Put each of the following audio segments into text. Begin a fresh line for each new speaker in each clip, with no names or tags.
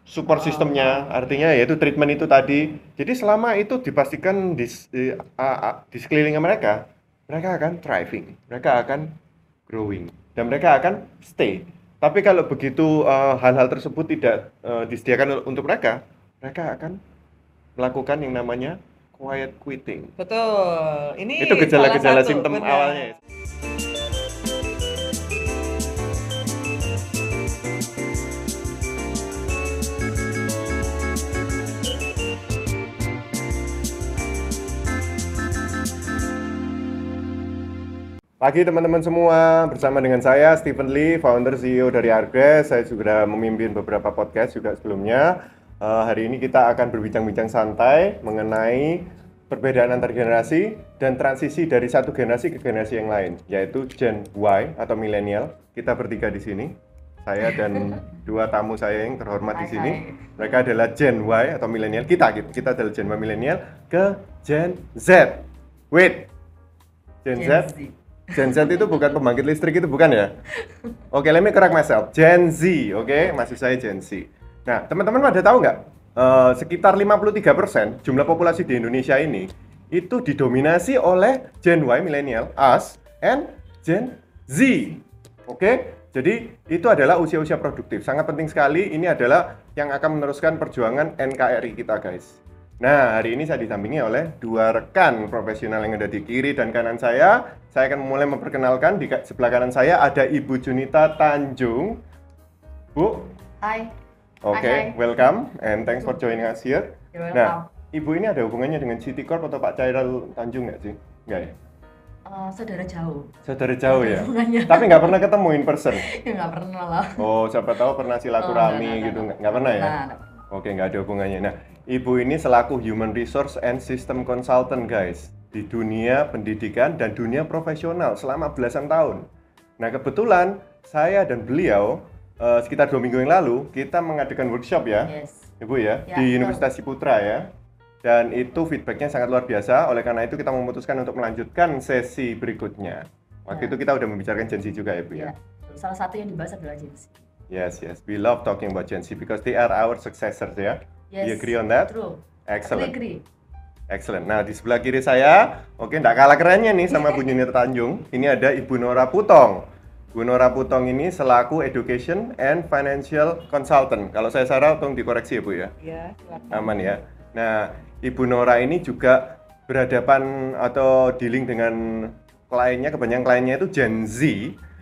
support sistemnya, artinya yaitu treatment itu tadi. Jadi selama itu dipastikan di sekelilingnya mereka, mereka akan thriving, mereka akan growing, dan mereka akan stay. Tapi kalau begitu hal-hal tersebut tidak disediakan untuk mereka, mereka akan melakukan yang namanya quiet quitting.
Betul.
Itu
Ini salah
gejala-gejala
satu,
simptom awalnya.
benar.
Pagi teman-teman semua, bersama dengan saya Stephen Lee, founder CEO dari Argres. Saya sudah memimpin beberapa podcast juga sebelumnya. Hari ini kita akan berbincang-bincang santai mengenai perbedaan antar generasi dan transisi dari satu generasi ke generasi yang lain, yaitu Gen Y atau milenial. Kita bertiga di sini, saya dan dua tamu saya yang terhormat di sini. Mereka adalah Gen Y atau milenial. Kita adalah Gen Y milenial ke Gen Z. Wait, Gen Z? Gen Z itu bukan pembangkit listrik, itu bukan ya? Oke, let me correct myself. Gen Z, oke? Maksud saya Gen Z. Nah, teman-teman pada tahu nggak? Sekitar 53% jumlah populasi di Indonesia ini itu didominasi oleh Gen Y, millennial, us, and Gen Z. Oke? Jadi, itu adalah usia-usia produktif. Sangat penting sekali, ini adalah yang akan meneruskan perjuangan NKRI kita, guys. Nah, hari ini saya didampingi oleh dua rekan profesional yang ada di kiri dan kanan saya. Saya akan mulai memperkenalkan. Di sebelah kanan saya ada Ibu Junita Tanjung. Bu.
Hai.
Oke, welcome and thanks for joining us here.
You're
Nah,
welcome.
Ibu ini ada hubungannya dengan City Corp atau Pak Cairul Tanjung nggak sih? Nggak ya?
Saudara jauh.
Saudara jauh ya?
Hubungannya.
Tapi nggak pernah ketemu in person?
Ya nggak pernah lah.
Oh, siapa tahu pernah silaturahmi gitu. Nggak pernah ya?
Nggak pernah.
Oke, nggak ada hubungannya. Nah, Ibu ini selaku Human Resource and System Consultant, guys, di dunia pendidikan dan dunia profesional selama belasan tahun. Nah, kebetulan saya dan beliau sekitar 2 minggu yang lalu kita mengadakan workshop ya,
Yes.
Ibu ya,
Ya,
di
betul.
Universitas Ciputra ya. Dan itu feedbacknya sangat luar biasa. Oleh karena itu kita memutuskan untuk melanjutkan sesi berikutnya. Waktu
Ya.
itu kita udah membicarakan Gen Z juga ya, Bu ya.
Ya. Salah satu yang dibahas adalah Gen Z.
Yes, we love talking about Gen Z because they are our successors ya.
Yes.
Do you agree on that?
True.
Excellent.
I agree.
Excellent. Nah, di sebelah kiri saya, oke, nggak kalah kerennya nih sama Bu Junita Tanjung. Ini ada Ibu Nora Putong. Bu Nora Putong ini selaku Education and Financial Consultant. Kalau saya salah, tolong dikoreksi ya, Bu ya.
Ya, silakan.
Aman ya. Nah, Ibu Nora ini juga berhadapan atau dealing dengan kliennya, kebanyakan kliennya itu Gen Z.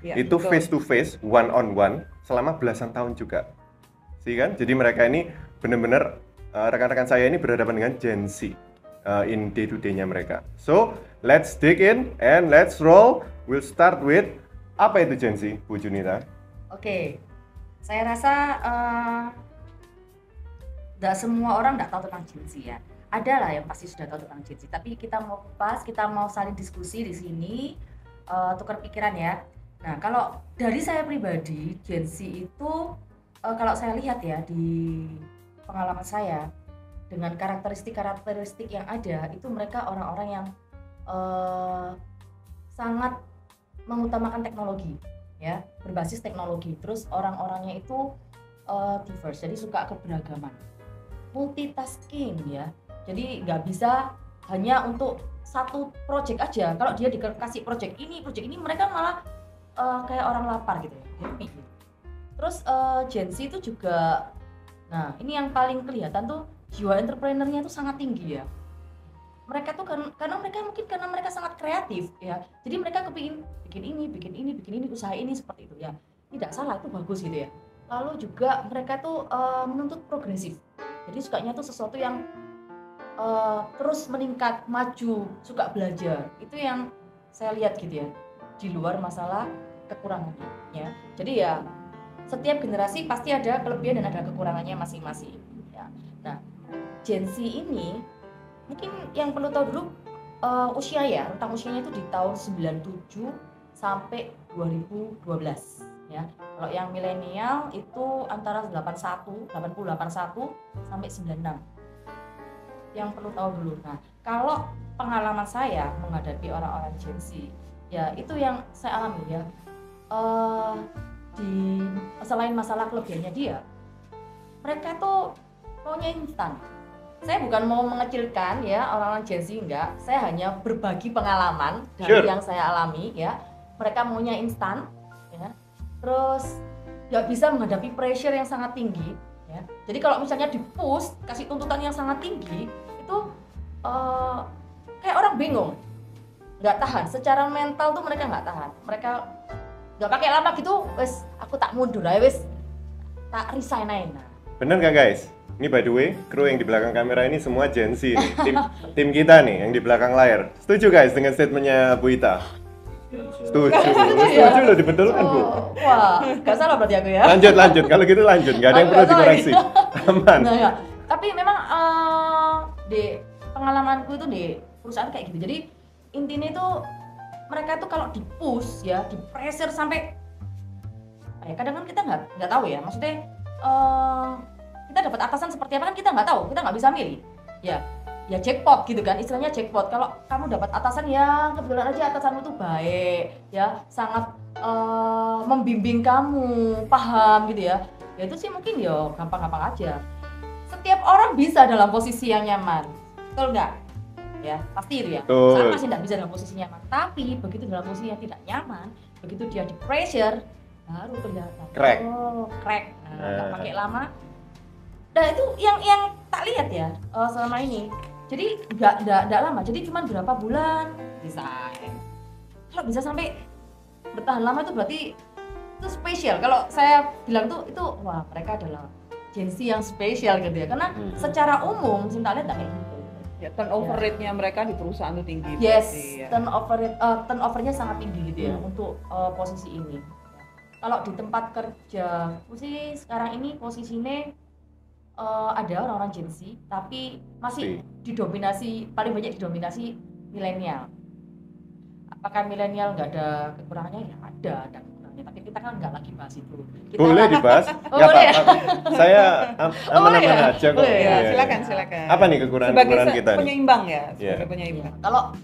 Ya,
Itu
betul.
face to face, one on one selama belasan tahun juga. Sih kan? Jadi mereka ini benar-benar rekan-rekan saya ini berhadapan dengan Gen Z in day to day-nya mereka. So, let's dig in and let's roll. We'll start with apa itu Gen Z, Bu Junita?
Oke. Saya rasa nggak semua orang nggak tahu tentang Gen Z ya. Ada lah yang pasti sudah tahu tentang Gen Z. Tapi kita mau kupas, kita mau saling diskusi di sini, tukar pikiran ya. Nah, kalau dari saya pribadi, Gen Z itu kalau saya lihat ya di pengalaman saya dengan karakteristik yang ada, itu mereka orang-orang yang sangat mengutamakan teknologi, ya, berbasis teknologi. Terus orang-orangnya itu diverse, jadi suka keberagaman, multitasking ya. Jadi nggak bisa hanya untuk satu project aja. Kalau dia dikasih project ini, mereka malah kayak orang lapar gitu ya, happy gitu. Terus Gen Z itu juga, nah ini yang paling kelihatan tuh jiwa entrepreneurnya itu sangat tinggi ya. Mereka tuh karena mereka sangat kreatif ya. Jadi mereka kepingin bikin ini, usaha ini seperti itu ya. Tidak salah, itu bagus gitu ya. Lalu juga mereka tuh menuntut progresif. Jadi sukanya tuh sesuatu yang terus meningkat, maju, suka belajar. Itu yang saya lihat gitu ya. Di luar masalah kekurangannya ya. Jadi ya setiap generasi pasti ada kelebihan dan ada kekurangannya masing-masing ya. Nah, Gen Z ini mungkin yang perlu tahu dulu usia ya, rentang usianya itu di tahun 97 sampai 2012 ya. Kalau yang milenial itu antara 81 sampai 96. Yang perlu tahu dulu. Nah, kalau pengalaman saya menghadapi orang-orang Gen Z, ya itu yang saya alami ya. Selain masalah kelebihannya dia, mereka tuh maunya instan. Saya bukan mau mengecilkan ya orang-orang Gen Z, enggak. Saya hanya berbagi pengalaman dari yang saya alami ya. Mereka maunya instan, ya. Terus nggak bisa menghadapi pressure yang sangat tinggi, ya. Jadi kalau misalnya di-push, kasih tuntutan yang sangat tinggi, itu kayak orang bingung, nggak tahan. Secara mental tuh mereka nggak tahan. Mereka nggak pakai lama gitu, wes aku tak mundur, wes tak resign aja.
Bener nggak guys? Ini by the way, kru yang di belakang kamera ini semua Gen Z nih. Tim kita nih yang di belakang layar. Setuju guys dengan statementnya Bu Ita? Setuju loh, dibetulkan Bu.
Wah, gak salah berarti aku ya.
Lanjut, kalau gitu lanjut, nggak ada yang perlu dikoreksi. Aman.
Nah, tapi memang di pengalamanku itu di perusahaan kayak gitu. Jadi intinya itu mereka tuh kalau di-push ya, di-pressure sampai kadang kan kita nggak tahu ya, maksudnya kita dapat atasan seperti apa kan kita nggak tahu, kita nggak bisa milih ya jackpot gitu kan, istilahnya jackpot. Kalau kamu dapat atasan yang kebetulan aja atasanmu tuh baik ya, sangat membimbing kamu, paham gitu ya itu sih mungkin ya gampang-gampang aja. Setiap orang bisa dalam posisi yang nyaman, betul nggak? Ya pasti itu ya, saya masih nggak bisa dalam posisi nyaman, tapi begitu dalam posisi yang tidak nyaman, begitu dia di pressure baru kelihatan crack. Nggak pakai lama. Nah itu yang tak lihat ya selama ini. Jadi nggak lama, jadi cuma berapa bulan resign. Kalau bisa sampai bertahan lama itu berarti itu spesial. Kalau saya bilang tuh itu wah mereka adalah Gen Z yang spesial gitu ya. Karena secara umum tak lihat nggak kayak gitu.
Ya, turnover rate-nya mereka di perusahaan itu tinggi.
Yes,
berarti, ya.
turnover-nya sangat tinggi gitu ya untuk posisi ini. Kalau di tempat kerja, sih sekarang ini posisinya ada orang-orang Gen Z, tapi masih didominasi, paling banyak didominasi milenial. Apakah milenial nggak ada kekurangannya? Ya ada kekurangannya, tapi kita kan nggak lagi bahas itu.
Boleh dibahas? Nggak apa-apa. Saya aman-aman aja kok.
Silakan.
Apa nih kekurangan kita?
Penyeimbang ya, sebagai penyeimbang.
Kalau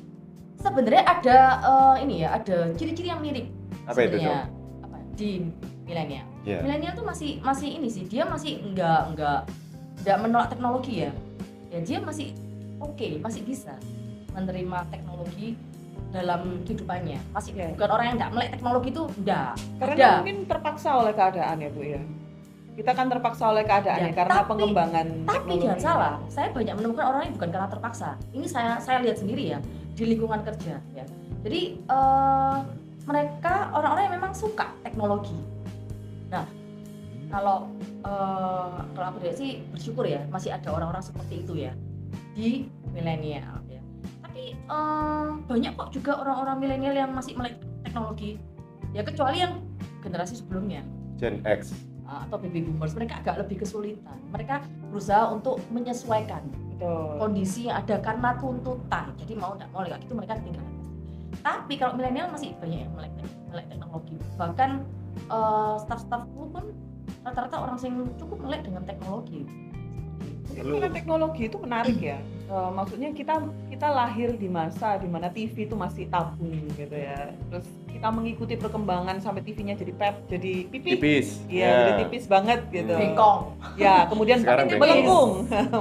sebenarnya ada ini ya, ada ciri-ciri yang mirip.
Apa itu Sob?
Di milenial. Milenial tuh masih ini sih, dia masih enggak menolak teknologi ya. Ya dia masih oke, masih bisa menerima teknologi dalam kehidupannya. Masih bukan orang yang enggak melek teknologi itu enggak.
Karena mungkin terpaksa oleh keadaan ya Bu ya. Kita kan terpaksa oleh keadaannya karena pengembangan teknologi.
Tapi jangan salah, saya banyak menemukan orang yang bukan karena terpaksa. Ini saya lihat sendiri ya di lingkungan kerja ya. Jadi mereka orang-orang yang memang suka teknologi. Nah, kalau aku lihat sih bersyukur ya masih ada orang-orang seperti itu ya di milenial ya. Tapi banyak kok juga orang-orang milenial yang masih melek teknologi. Ya kecuali yang generasi sebelumnya.
Gen X
atau baby boomers, mereka agak lebih kesulitan. Mereka berusaha untuk menyesuaikan kondisi yang ada karena tuntutan. Jadi mau tidak mau kayak gitu mereka ketinggalan. Tapi kalau milenial masih banyak yang melek teknologi. Bahkan staff-staffku pun rata-rata orang yang cukup melek dengan teknologi.
Karena teknologi itu menarik ya. Maksudnya kita lahir di masa di mana TV itu masih tabung gitu ya. Terus kita mengikuti perkembangan sampai TV-nya jadi pipis. Iya, jadi tipis banget gitu.
Bengkong.
Ya, kemudian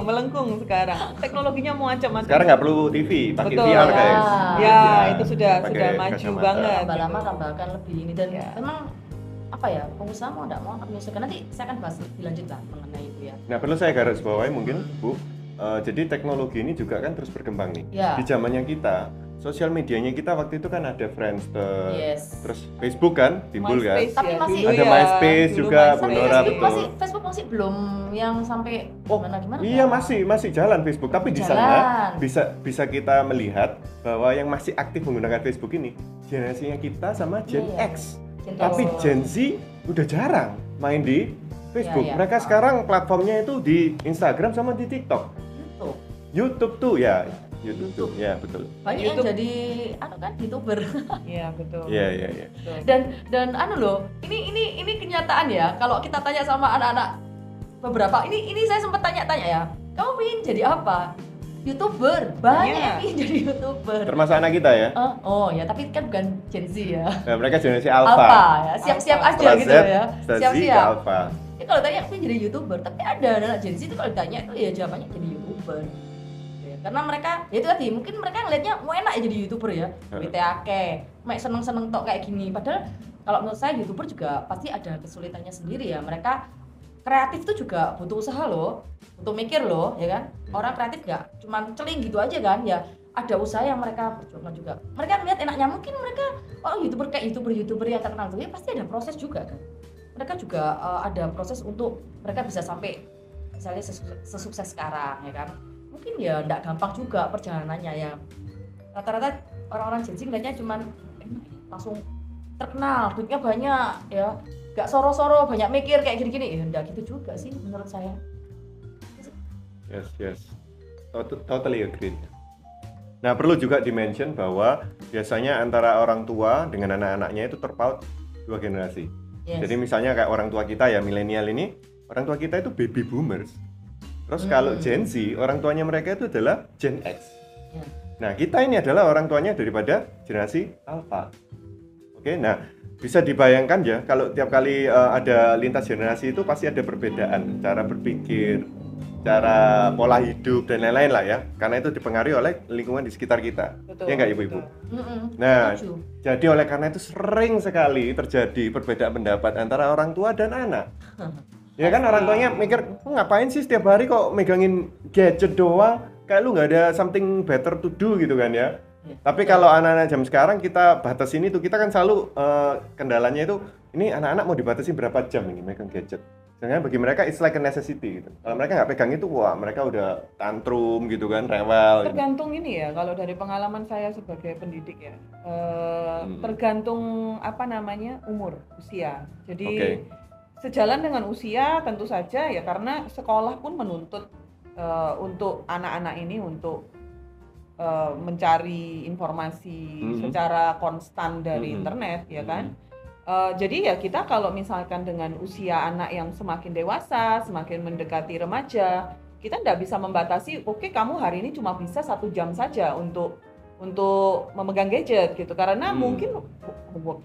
melengkung sekarang. Teknologinya mau macam-macam.
Sekarang nggak perlu TV, pakai VR guys.
Ya, itu sudah maju banget.
Lama-lama tambahkan lebih ini dan memang apa ya, pengusaha mau nggak mau akan menyesuaikan. Nanti saya akan bahas lebih lanjut lah mengenai itu ya.
Nah perlu saya garis bawahi mungkin Bu, jadi teknologi ini juga kan terus berkembang nih. Di zamannya kita, sosial medianya kita waktu itu kan ada Friendster, terus Facebook kan timbul kan.
Tapi masih
ada MySpace juga, Bu Nora betul.
Facebook masih belum yang sampai gimana.
Iya masih jalan Facebook, tapi di sana bisa kita melihat bahwa yang masih aktif menggunakan Facebook ini generasinya kita sama Gen X. Tapi Gen Z udah jarang main di Facebook. Mereka sekarang platformnya itu di Instagram sama di TikTok. YouTube tuh ya. YouTube ya betul.
Banyak yang jadi YouTuber.
Iya betul.
Iya.
Dan loh, ini kenyataan ya. Kalau kita tanya sama anak-anak beberapa, ini saya sempat tanya-tanya ya. Kamu ingin jadi apa? YouTuber, banyak yang ingin jadi YouTuber.
Termasuk anak kita ya?
Oh ya, tapi kan bukan Gen Z ya.
Nah, mereka generasi Alpha
ya, siap-siap aja gitu ya.
Siap-siap. Alpha.
Ya kalau tanya aku jadi YouTuber, tapi ada anak Gen Z itu kalau ditanya itu ya jawabannya jadi YouTuber. Ya, karena mereka ya itu tadi mungkin mereka ngelihatnya mau enak ya jadi YouTuber ya. Duitnya akeh, mek seneng-seneng tok kayak gini. Padahal kalau menurut saya YouTuber juga pasti ada kesulitannya sendiri ya. Mereka kreatif tuh juga butuh usaha loh, butuh mikir loh, ya kan? Orang kreatif gak cuman celing gitu aja kan, ya ada usaha yang mereka perjuangkan juga. Mereka ngeliat enaknya, mungkin mereka YouTuber kayak YouTuber yang terkenal tuh ya pasti ada proses juga kan. Mereka juga ada proses untuk mereka bisa sampai misalnya sesukses sekarang ya kan. Mungkin ya enggak gampang juga perjalanannya ya. Rata-rata orang-orang Gen Z ngeliatnya cuman langsung terkenal, duitnya banyak ya. Gak soro-soro, banyak mikir kayak gini-gini. Ya enggak gitu juga sih menurut saya.
Yes. Totally agree. Nah, perlu juga dimention bahwa biasanya antara orang tua dengan anak-anaknya itu terpaut 2 generasi.
Yes.
Jadi misalnya kayak orang tua kita ya, milenial ini, orang tua kita itu baby boomers. Terus kalau Gen Z, orang tuanya mereka itu adalah Gen X.
Yeah.
Nah, kita ini adalah orang tuanya daripada generasi Alpha. Oke, nah bisa dibayangkan ya, kalau tiap kali ada lintas generasi itu pasti ada perbedaan cara berpikir, cara pola hidup dan lain-lain lah ya, karena itu dipengaruhi oleh lingkungan di sekitar kita.
Betul,
ya nggak ibu-ibu?
Betul.
Nah, jadi oleh karena itu sering sekali terjadi perbedaan pendapat antara orang tua dan anak. Ya kan, orang tuanya mikir, ngapain sih setiap hari kok megangin gadget doang, kayak lu nggak ada something better to do gitu kan ya. Tapi kalau anak-anak jam sekarang kita batasin itu, kita kan selalu kendalanya itu, ini anak-anak mau dibatasi berapa jam ini megang gadget. Jangan bagi mereka it's like a necessity gitu. Kalau mereka nggak pegang itu, wah mereka udah tantrum gitu kan, rewel.
Tergantung gitu. Ini ya, kalau dari pengalaman saya sebagai pendidik ya, tergantung umur, usia. Jadi sejalan dengan usia tentu saja ya, karena sekolah pun menuntut untuk anak-anak ini untuk mencari informasi secara konstan dari internet ya kan. Jadi ya kita kalau misalkan dengan usia anak yang semakin dewasa, semakin mendekati remaja, kita tidak bisa membatasi, oke, kamu hari ini cuma bisa 1 jam saja untuk memegang gadget gitu, karena mungkin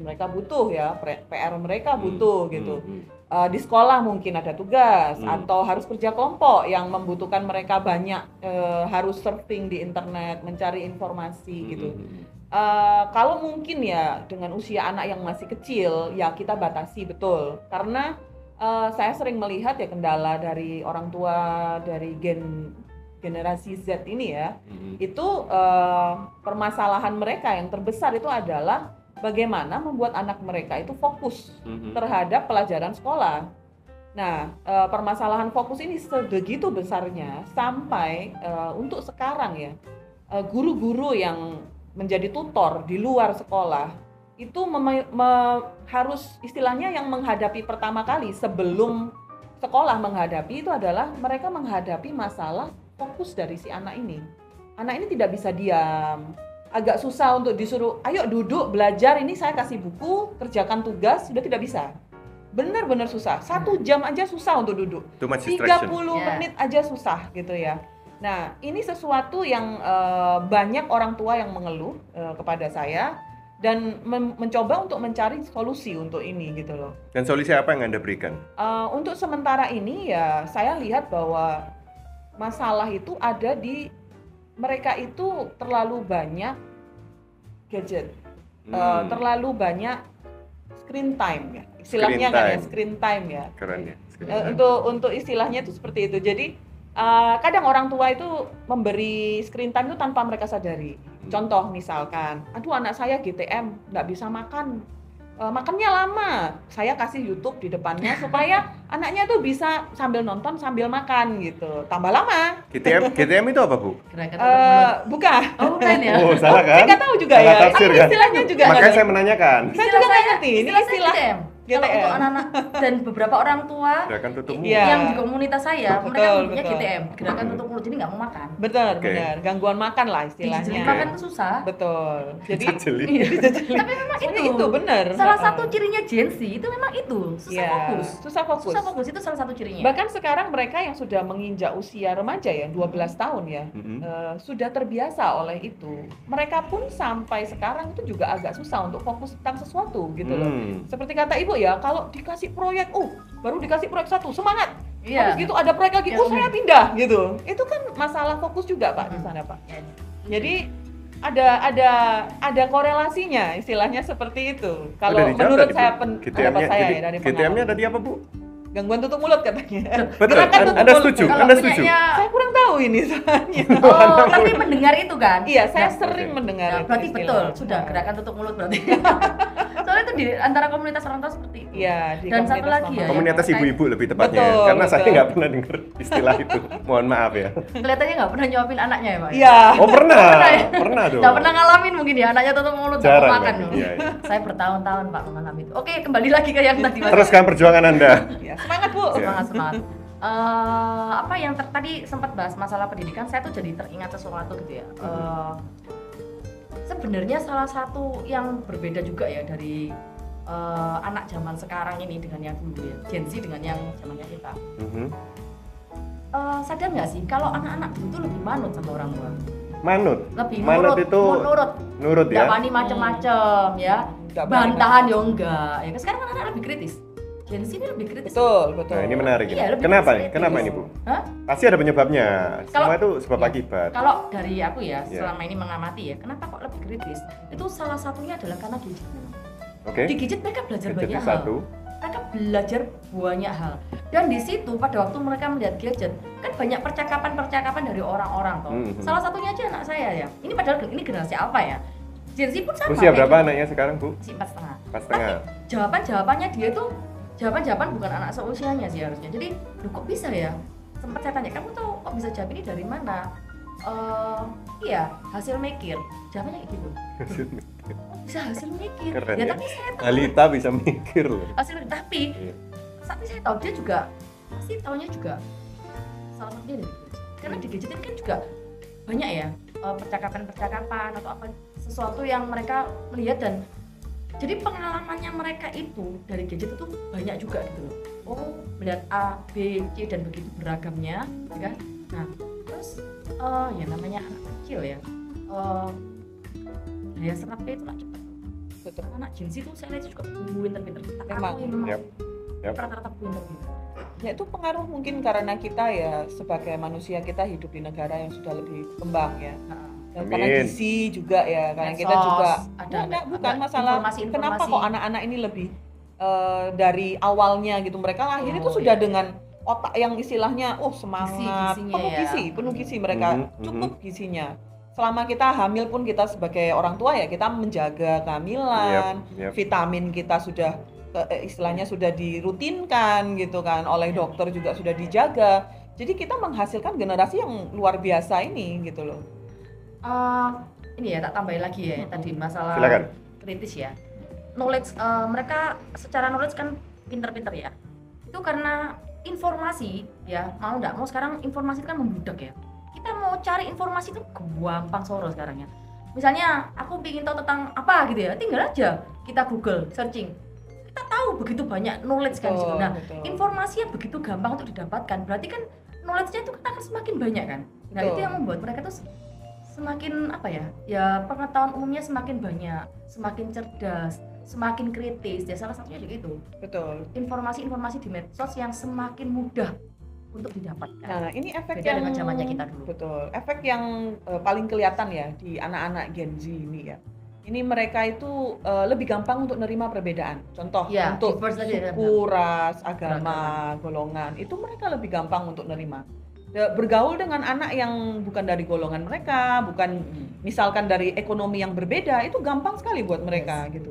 mereka butuh ya, PR mereka butuh gitu. Di sekolah mungkin ada tugas atau harus kerja kelompok yang membutuhkan mereka banyak harus surfing di internet, mencari informasi gitu. Kalau mungkin ya dengan usia anak yang masih kecil ya kita batasi betul, karena saya sering melihat ya kendala dari orang tua dari generasi Z ini ya, itu permasalahan mereka yang terbesar itu adalah bagaimana membuat anak mereka itu fokus terhadap pelajaran sekolah. Nah, permasalahan fokus ini sebegitu besarnya sampai untuk sekarang ya, guru-guru yang menjadi tutor di luar sekolah itu harus istilahnya yang menghadapi pertama kali sebelum sekolah menghadapi itu adalah mereka menghadapi masalah fokus dari si anak ini. Anak ini tidak bisa diam, agak susah untuk disuruh, ayo duduk belajar, ini saya kasih buku, kerjakan tugas, sudah tidak bisa. Benar-benar susah, 1 jam aja susah untuk duduk, 30 menit aja susah gitu ya. Nah, ini sesuatu yang banyak orang tua yang mengeluh kepada saya dan mencoba untuk mencari solusi untuk ini gitu loh.
Dan solusi apa yang Anda berikan?
Untuk sementara ini ya saya lihat bahwa masalah itu ada di mereka itu terlalu banyak gadget, terlalu banyak screen time ya, istilahnya screen time ya.
Keren ya.
Untuk istilahnya itu seperti itu. Jadi kadang orang tua itu memberi screen time itu tanpa mereka sadari. Contoh misalkan, aduh anak saya GTM nggak bisa makan, makannya lama, saya kasih YouTube di depannya supaya anaknya tuh bisa sambil nonton sambil makan gitu, tambah lama.
GTM itu apa, Bu?
Bukan.
Oh, bukan ya?
Oh, salah kan?
Saya nggak tahu juga
salah
ya.
tafsir,
Ini
kan?
istilahnya juga.
Makanya saya menanyakan.
Saya juga nggak ngerti. Ini istilah
GTM. Kalau untuk anak-anak dan beberapa orang tua
Gerakan tutup mulut.
yang di komunitas saya, mereka punya
betul.
GTM, gerakan tutup mulut, jadi nggak mau makan.
Benar, gangguan makan lah istilahnya.
Dijeli makan itu susah.
Betul. Jadi
Tapi memang itu
benar.
Salah satu cirinya Gen Z itu memang itu, susah fokus.
Susah fokus
itu salah satu cirinya.
Bahkan sekarang mereka yang sudah menginjak usia remaja ya, 12 tahun ya, sudah terbiasa oleh itu. Mereka pun sampai sekarang itu juga agak susah untuk fokus tentang sesuatu gitu loh. Seperti kata Ibu Bu ya, kalau dikasih proyek, baru dikasih proyek satu, semangat.
Iya.
Habis gitu ada proyek lagi,
Ya,
saya pindah gitu. Itu kan masalah fokus juga Pak di sana Pak. Jadi ada korelasinya, istilahnya seperti itu. Kalau menurut saya pendapat saya ya dari pengalaman.
GTM-nya tadi apa Bu?
Gangguan tutup mulut katanya.
Betul.
Gerakan tutup
Anda
mulut.
setuju?
Kalau
Anda setuju?
punyanya-
Saya kurang tahu ini soalnya.
Oh, tapi mendengar itu kan?
Iya, saya
Nah,
sering
oke.
mendengar.
Nah,
itu
berarti
istilah.
betul, sudah gerakan tutup mulut berarti. Soalnya itu di antara komunitas orang tua seperti itu.
Iya, di
Dan satu
komunitas
lagi
mama.
ya,
Komunitas
yang
ibu-ibu lebih tepatnya.
Betul,
Karena saya
betul.
nggak pernah dengar istilah itu. Mohon maaf ya.
Kelihatannya nggak pernah nyuapin anaknya ya Pak?
Iya.
Oh pernah,
Pernah ya?
pernah dong.
Nggak pernah ngalamin mungkin ya, anaknya tutup mulut nggak
Jarang
mau makan.
kan? Iya, iya.
Saya bertahun-tahun Pak mengalami itu. Oke, kembali lagi ke yang tadi Mas.
Teruskan perjuangan Anda.
Ya, semangat Bu.
Semangat. Apa yang tadi sempat bahas masalah pendidikan, saya tuh jadi teringat sesuatu gitu ya. Sebenarnya salah satu yang berbeda juga ya dari anak zaman sekarang ini dengan yang dulu ya, Gen Z dengan yang zamannya kita. Sadar nggak sih kalau anak-anak dulu tuh lebih manut sama orang tua,
Manut.
lebih
Manut
nurut,
itu nurut
nggak
ya.
wani macem-macem ya,
Nggak berani
bantahan ya enggak. Ya sekarang anak-anak lebih kritis. Gen Z ini lebih kritis.
Betul, betul.
Nah, ini menarik ini.
Iya, lebih
Kenapa nih?
kritis.
Kenapa ini, Bu?
Hah?
Pasti ada penyebabnya. Semua
Kalau-
itu sebab
iya.
akibat.
Kalau dari aku ya,
Iya.
selama ini mengamati ya, kenapa kok lebih kritis? Itu salah satunya adalah karena gadget.
Oke.
Di gadget mereka belajar
Jadi
banyak hal.
satu.
Mereka belajar banyak hal. Dan di situ pada waktu mereka melihat gadget, kan banyak percakapan-percakapan dari orang-orang toh. Salah satunya aja anak saya ya. Ini padahal ini generasi apa ya? Gen Z pun sama.
Usia
kayak
berapa
gitu.
anaknya sekarang, Bu?
Masih 4,5.
Pas tengah.
Jawaban-jawabannya dia tuh jawaban-jawaban bukan anak seusianya sih harusnya. Jadi, loh kok bisa ya? Sempat saya tanya, kamu tahu kok bisa jawab ini dari mana? Iya, hasil mikir. Jawabannya kayak gitu. Oh, bisa hasil mikir.
Keren
Ya,
ya.
tapi saya tahu
Alita bisa mikir loh.
hasil tapi
Iya.
tapi saya tahu dia juga pasti tahunya juga salah satunya dari gadget. Karena di gadget ini kan juga banyak ya percakapan-percakapan atau apa sesuatu yang mereka melihat dan jadi pengalamannya mereka itu dari gadget itu banyak juga gitu loh. Oh, melihat A, B, C dan begitu beragamnya, ya kan? Nah, terus ya namanya anak kecil ya. Daya serapnya itu lah cepat.
Betul.
Anak Gen Z itu saya lihat juga pinter-pinter. Tak
Memang.
akui memang
Yap.
rata-rata pinter-pinter.
Ya itu pengaruh mungkin karena kita ya sebagai manusia kita hidup di negara yang sudah lebih berkembang ya. Dan karena
Amin.
gizi juga ya, karena kita
Medsos,
juga
ada
bukan masalah
informasi-informasi.
kenapa kok anak-anak ini lebih dari awalnya gitu mereka lahir itu
Oh,
sudah
iya.
dengan otak yang istilahnya semangat,
Gizi-gizinya
penuh
ya.
gizi, penuh gizi mereka cukup gizinya. Selama kita hamil pun kita sebagai orang tua ya kita menjaga kehamilan,
Yap.
vitamin kita sudah istilahnya sudah dirutinkan gitu kan oleh dokter juga sudah dijaga. Jadi kita menghasilkan generasi yang luar biasa ini gitu loh.
Ini ya tak tambahin lagi ya tadi masalah
Silakan.
kritis ya. Knowledge mereka secara knowledge kan pinter-pinter ya. Itu karena informasi ya mau nggak mau sekarang informasi itu kan membludak ya. Kita mau cari informasi itu gampang soro sekarang ya. Misalnya aku ingin tahu tentang apa gitu ya, tinggal aja kita Google searching. Kita tahu begitu banyak knowledge kan di situ. Nah,
Betul.
informasi yang begitu gampang untuk didapatkan, berarti kan knowledge-nya itu kan akan semakin banyak kan. Nah,
Betul.
itu yang membuat mereka tuh semakin apa ya? Ya pengetahuan umumnya semakin banyak, semakin cerdas, semakin kritis. Ya salah satunya juga itu.
Betul.
Informasi-informasi di medsos yang semakin mudah untuk didapatkan.
Nah, ini efek
Beda
yang
dengan zamannya kita dulu.
Betul. Efek yang paling kelihatan ya di anak-anak Gen Z ini ya. Ini mereka itu lebih gampang untuk nerima perbedaan. Contoh
Ya,
untuk
diverse tadi ya,
suku, ras, agama, golongan, itu mereka lebih gampang untuk nerima. Bergaul dengan anak yang bukan dari golongan mereka, bukan misalkan dari ekonomi yang berbeda, itu gampang sekali buat mereka gitu.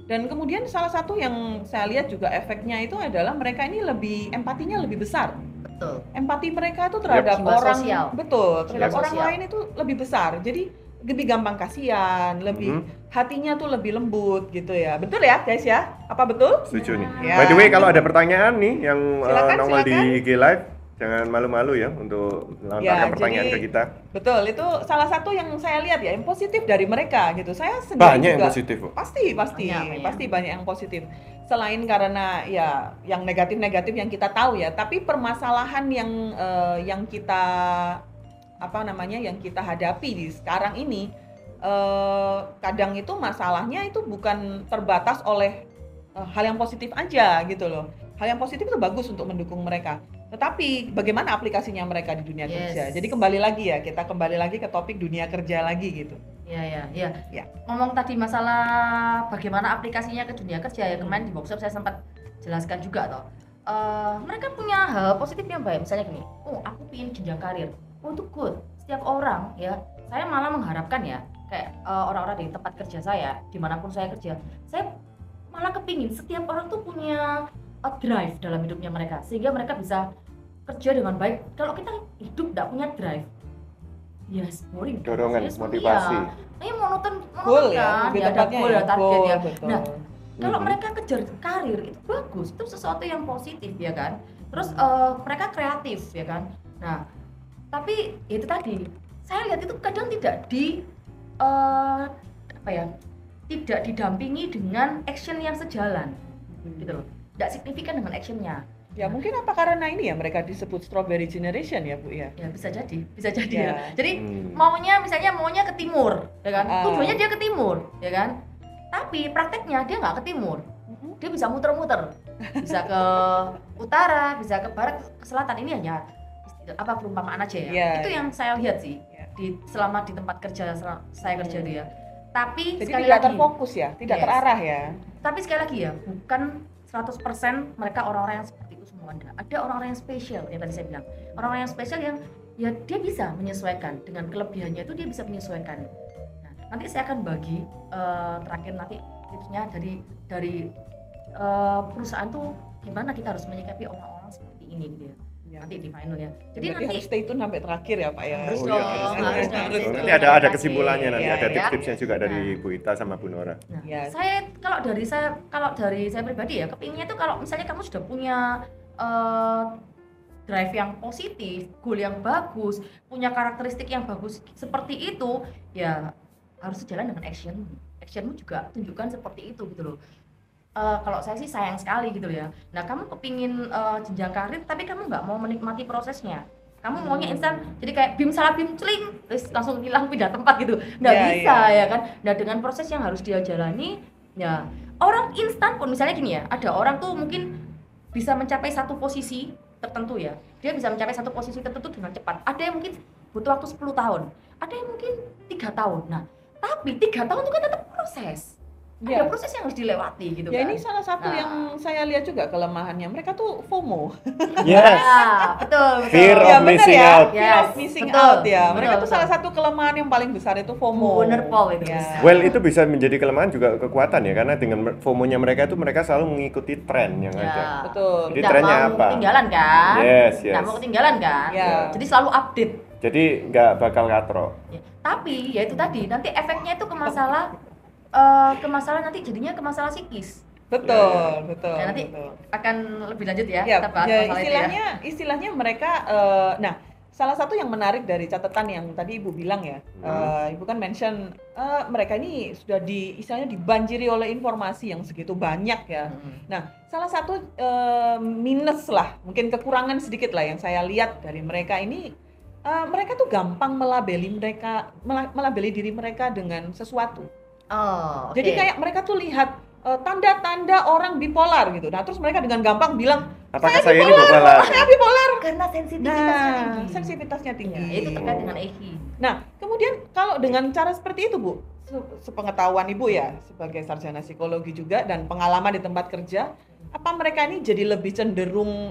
Dan kemudian salah satu yang saya lihat juga efeknya itu adalah mereka ini lebih empatinya lebih besar.
Betul.
Empati mereka itu terhadap
Jiwa
orang
sosial.
betul terhadap
Jiwa
orang
sosial.
lain itu lebih besar. Jadi lebih gampang kasihan, lebih hatinya tuh lebih lembut gitu ya. Betul ya guys ya? Apa betul?
Setuju nih.
Ya.
By the way, kalau ada pertanyaan nih yang
Silakan,
nongol di
silakan.
IG Live, jangan malu-malu ya untuk melontarkan pertanyaan
jadi-
ke kita.
Betul, itu salah satu yang saya lihat ya, yang positif dari mereka gitu. Saya sendiri
Banyak yang
juga
positif, Bu.
pasti
Banyak.
pasti banyak yang positif. Selain karena ya yang negatif-negatif yang kita tahu ya, tapi permasalahan yang kita yang kita hadapi di sekarang ini kadang itu masalahnya itu bukan terbatas oleh hal yang positif aja gitu loh. Hal yang positif itu bagus untuk mendukung mereka. Tetapi bagaimana aplikasinya mereka di dunia kerja? Jadi kita kembali lagi ke topik dunia kerja lagi gitu.
Ya.
Ya.
Ngomong tadi masalah bagaimana aplikasinya ke dunia kerja ya, kemarin di workshop saya sempat jelaskan juga toh. Mereka punya hal positif yang baik, misalnya gini, aku ingin jenjang karir, itu good. Setiap orang ya, saya malah mengharapkan ya, kayak orang-orang di tempat kerja saya, dimanapun saya kerja, saya malah kepingin setiap orang tuh punya drive dalam hidupnya mereka, sehingga mereka bisa kerja dengan baik. Kalau kita hidup tidak punya drive, ya boring.
Dorongan, motivasi.
Ini monoton
Goal
kan,
lebih
ya ada
tepatnya
goal,
ya,
ada target
goal,
ya.
betul.
Nah, kalau mereka kejar karir itu bagus, itu sesuatu yang positif ya kan. Terus mereka kreatif ya kan. Nah, tapi itu tadi saya lihat itu kadang tidak tidak didampingi dengan action yang sejalan, gitu loh. Tidak signifikan dengan actionnya.
Ya mungkin apa karena ini ya mereka disebut strawberry generation ya Bu ya?
Ya bisa jadi
Ya.
ya. Jadi maunya ke timur, ya kan? Tujuannya dia ke timur, ya kan? Tapi prakteknya dia nggak ke timur, dia bisa muter-muter, bisa ke utara, bisa ke barat, ke selatan. Ini hanya perumpamaan aja ya. Itu yang saya lihat sih selama di tempat kerja saya kerja itu ya. Tapi
jadi
sekali
tidak
lagi
terfokus ya, tidak terarah ya.
Tapi sekali lagi ya, bukan 100% mereka orang-orang yang seperti itu semua. Ada orang-orang yang spesial yang tadi saya bilang. Orang-orang yang spesial yang ya dia bisa menyesuaikan dengan kelebihannya itu, dia bisa menyesuaikan. Nah, nanti saya akan bagi terakhir nanti tipsnya dari perusahaan tuh gimana kita harus menyikapi orang-orang seperti ini gitu ya. Nanti di final ya. Jadi nanti
harus stay tune sampai terakhir ya Pak ya.
Harus
harus. Nanti ada kesimpulannya nanti, ada tips-tipsnya juga dari Bu Ita sama Bu Nora.
Nah, kalau dari saya pribadi ya, kepinginnya tuh kalau misalnya kamu sudah punya drive yang positif, goal yang bagus, punya karakteristik yang bagus seperti itu, ya harus sejalan dengan actionmu. Actionmu juga tunjukkan seperti itu gitu loh. Kalau saya sih sayang sekali gitu ya. Nah, kamu kepingin jenjang karir tapi kamu nggak mau menikmati prosesnya. Kamu maunya instan, jadi kayak bim salah bim celing, terus langsung hilang pindah tempat gitu. Nggak bisa ya kan. Nah, dengan proses yang harus dia jalani, ya orang instan pun misalnya gini ya, ada orang tuh mungkin bisa mencapai satu posisi tertentu ya. Dia bisa mencapai satu posisi tertentu dengan cepat. Ada yang mungkin butuh waktu 10 tahun, ada yang mungkin 3 tahun. Nah, tapi 3 tahun itu kan tetap proses. Ada proses yang harus dilewati gitu
ya,
kan.
ini salah satu yang saya lihat juga kelemahannya. Mereka tuh FOMO.
Yes.
Betul.
Fear of missing out.
Fear of missing out ya. Mereka tuh salah satu kelemahan yang paling besar itu FOMO.
Bener Paul itu.
Well, itu bisa menjadi kelemahan juga kekuatan ya, karena dengan FOMO-nya mereka itu mereka selalu mengikuti tren yang ada.
Betul.
Jadi trennya apa?
Nggak mau ketinggalan kan?
Yes.
Nggak mau ketinggalan kan? Jadi selalu update.
Jadi nggak bakal katro.
Tapi ya itu tadi, nanti efeknya itu ke masalah nanti jadinya ke masalah psikis.
Betul.
Ya, nanti akan lebih lanjut ya, kita bahas masalah itu ya.
Istilahnya mereka, salah satu yang menarik dari catatan yang tadi Ibu bilang ya, Ibu kan mention mereka ini sudah istilahnya dibanjiri oleh informasi yang segitu banyak ya. Nah, salah satu minus lah, mungkin kekurangan sedikit lah yang saya lihat dari mereka ini, mereka tuh gampang melabeli diri mereka dengan sesuatu. Jadi kayak mereka tuh lihat tanda-tanda orang bipolar gitu. Nah, terus mereka dengan gampang bilang,
apakah saya ini bipolar?
Saya bipolar.
Karena sensitivitasnya tinggi.
Sensitivitasnya tinggi.
Ya, itu terkait dengan EQ.
Nah, kemudian kalau dengan cara seperti itu, Bu, sepengetahuan Ibu ya, sebagai sarjana psikologi juga dan pengalaman di tempat kerja, apa mereka ini jadi lebih cenderung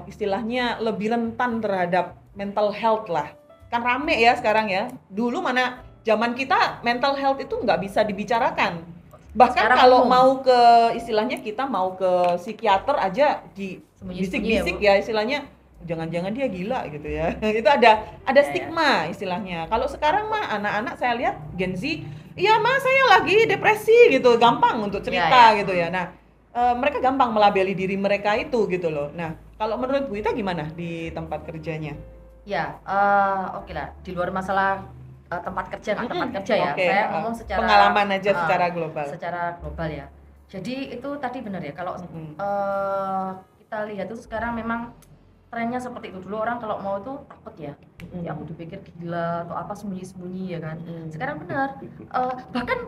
istilahnya lebih rentan terhadap mental health lah. Kan rame ya sekarang ya. Dulu mana zaman kita mental health itu nggak bisa dibicarakan. Bahkan sekarang kalau mau ke istilahnya kita mau ke psikiater aja di bisik-bisik ya istilahnya, jangan-jangan dia gila gitu ya. Itu ada stigma istilahnya. Kalau sekarang mah anak-anak saya lihat Gen Z, iya mah saya lagi depresi gitu, gampang untuk cerita gitu ya. Nah, mereka gampang melabeli diri mereka itu gitu loh. Nah, kalau menurut Bu Ita gimana di tempat kerjanya?
Ya, oke lah. Di luar masalah tempat kerja ya. Saya ngomong secara
pengalaman aja secara global.
Secara global ya. Jadi itu tadi benar ya. Kalau kita lihat itu sekarang memang trennya seperti itu. Dulu orang kalau mau itu takut ya. Ya aku dipikir gila atau apa sembunyi-sembunyi ya kan. Sekarang benar. Bahkan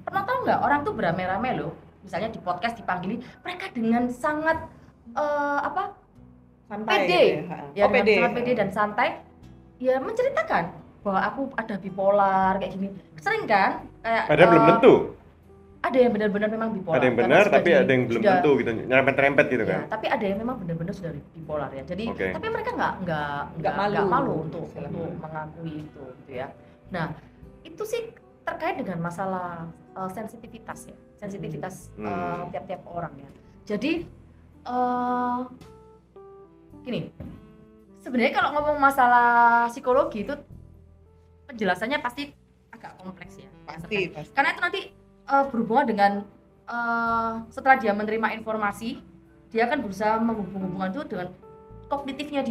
pernah tahu nggak orang tuh beramai-ramai loh misalnya di podcast dipanggili, mereka dengan sangat
Santai
pede,
gitu
ya
Oh,
dengan
pede.
sangat pede dan santai, ya menceritakan bahwa aku ada bipolar kayak gini. Sering kan kayak
Padahal belum tentu.
ada yang benar-benar memang bipolar.
Ada yang
karena
benar
sudah
tapi ada yang belum
sudah-
tentu gitu. Nyerempet-nyerempet gitu
ya,
kan.
tapi ada yang memang benar-benar sudah bipolar ya. Jadi
Oke.
tapi mereka nggak
malu.
malu untuk
Istilahnya.
mengakui itu gitu ya. Nah, itu sih terkait dengan masalah sensitivitas ya. Sensitivitas tiap-tiap orang ya. Jadi gini. Sebenarnya kalau ngomong masalah psikologi itu penjelasannya pasti agak kompleks ya.
Pasti.
Karena itu nanti berhubungan dengan setelah dia menerima informasi, dia akan berusaha menghubung-hubungkan itu dengan kognitifnya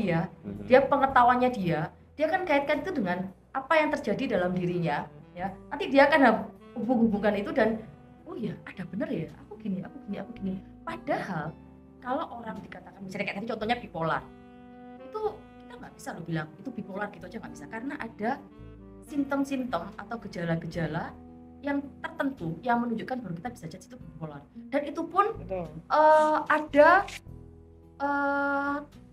dia pengetahuannya dia akan kaitkan itu dengan apa yang terjadi dalam dirinya, ya. Nanti dia akan hubung-hubungkan itu dan oh ya ada bener ya, aku gini. Padahal kalau orang dikatakan misalnya kayak tadi contohnya bipolar, itu kita nggak bisa loh bilang itu bipolar gitu aja nggak bisa, karena ada simptom-simptom atau gejala-gejala yang tertentu yang menunjukkan baru kita bisa jadi itu bipolar. Dan itu pun
Betul.
ada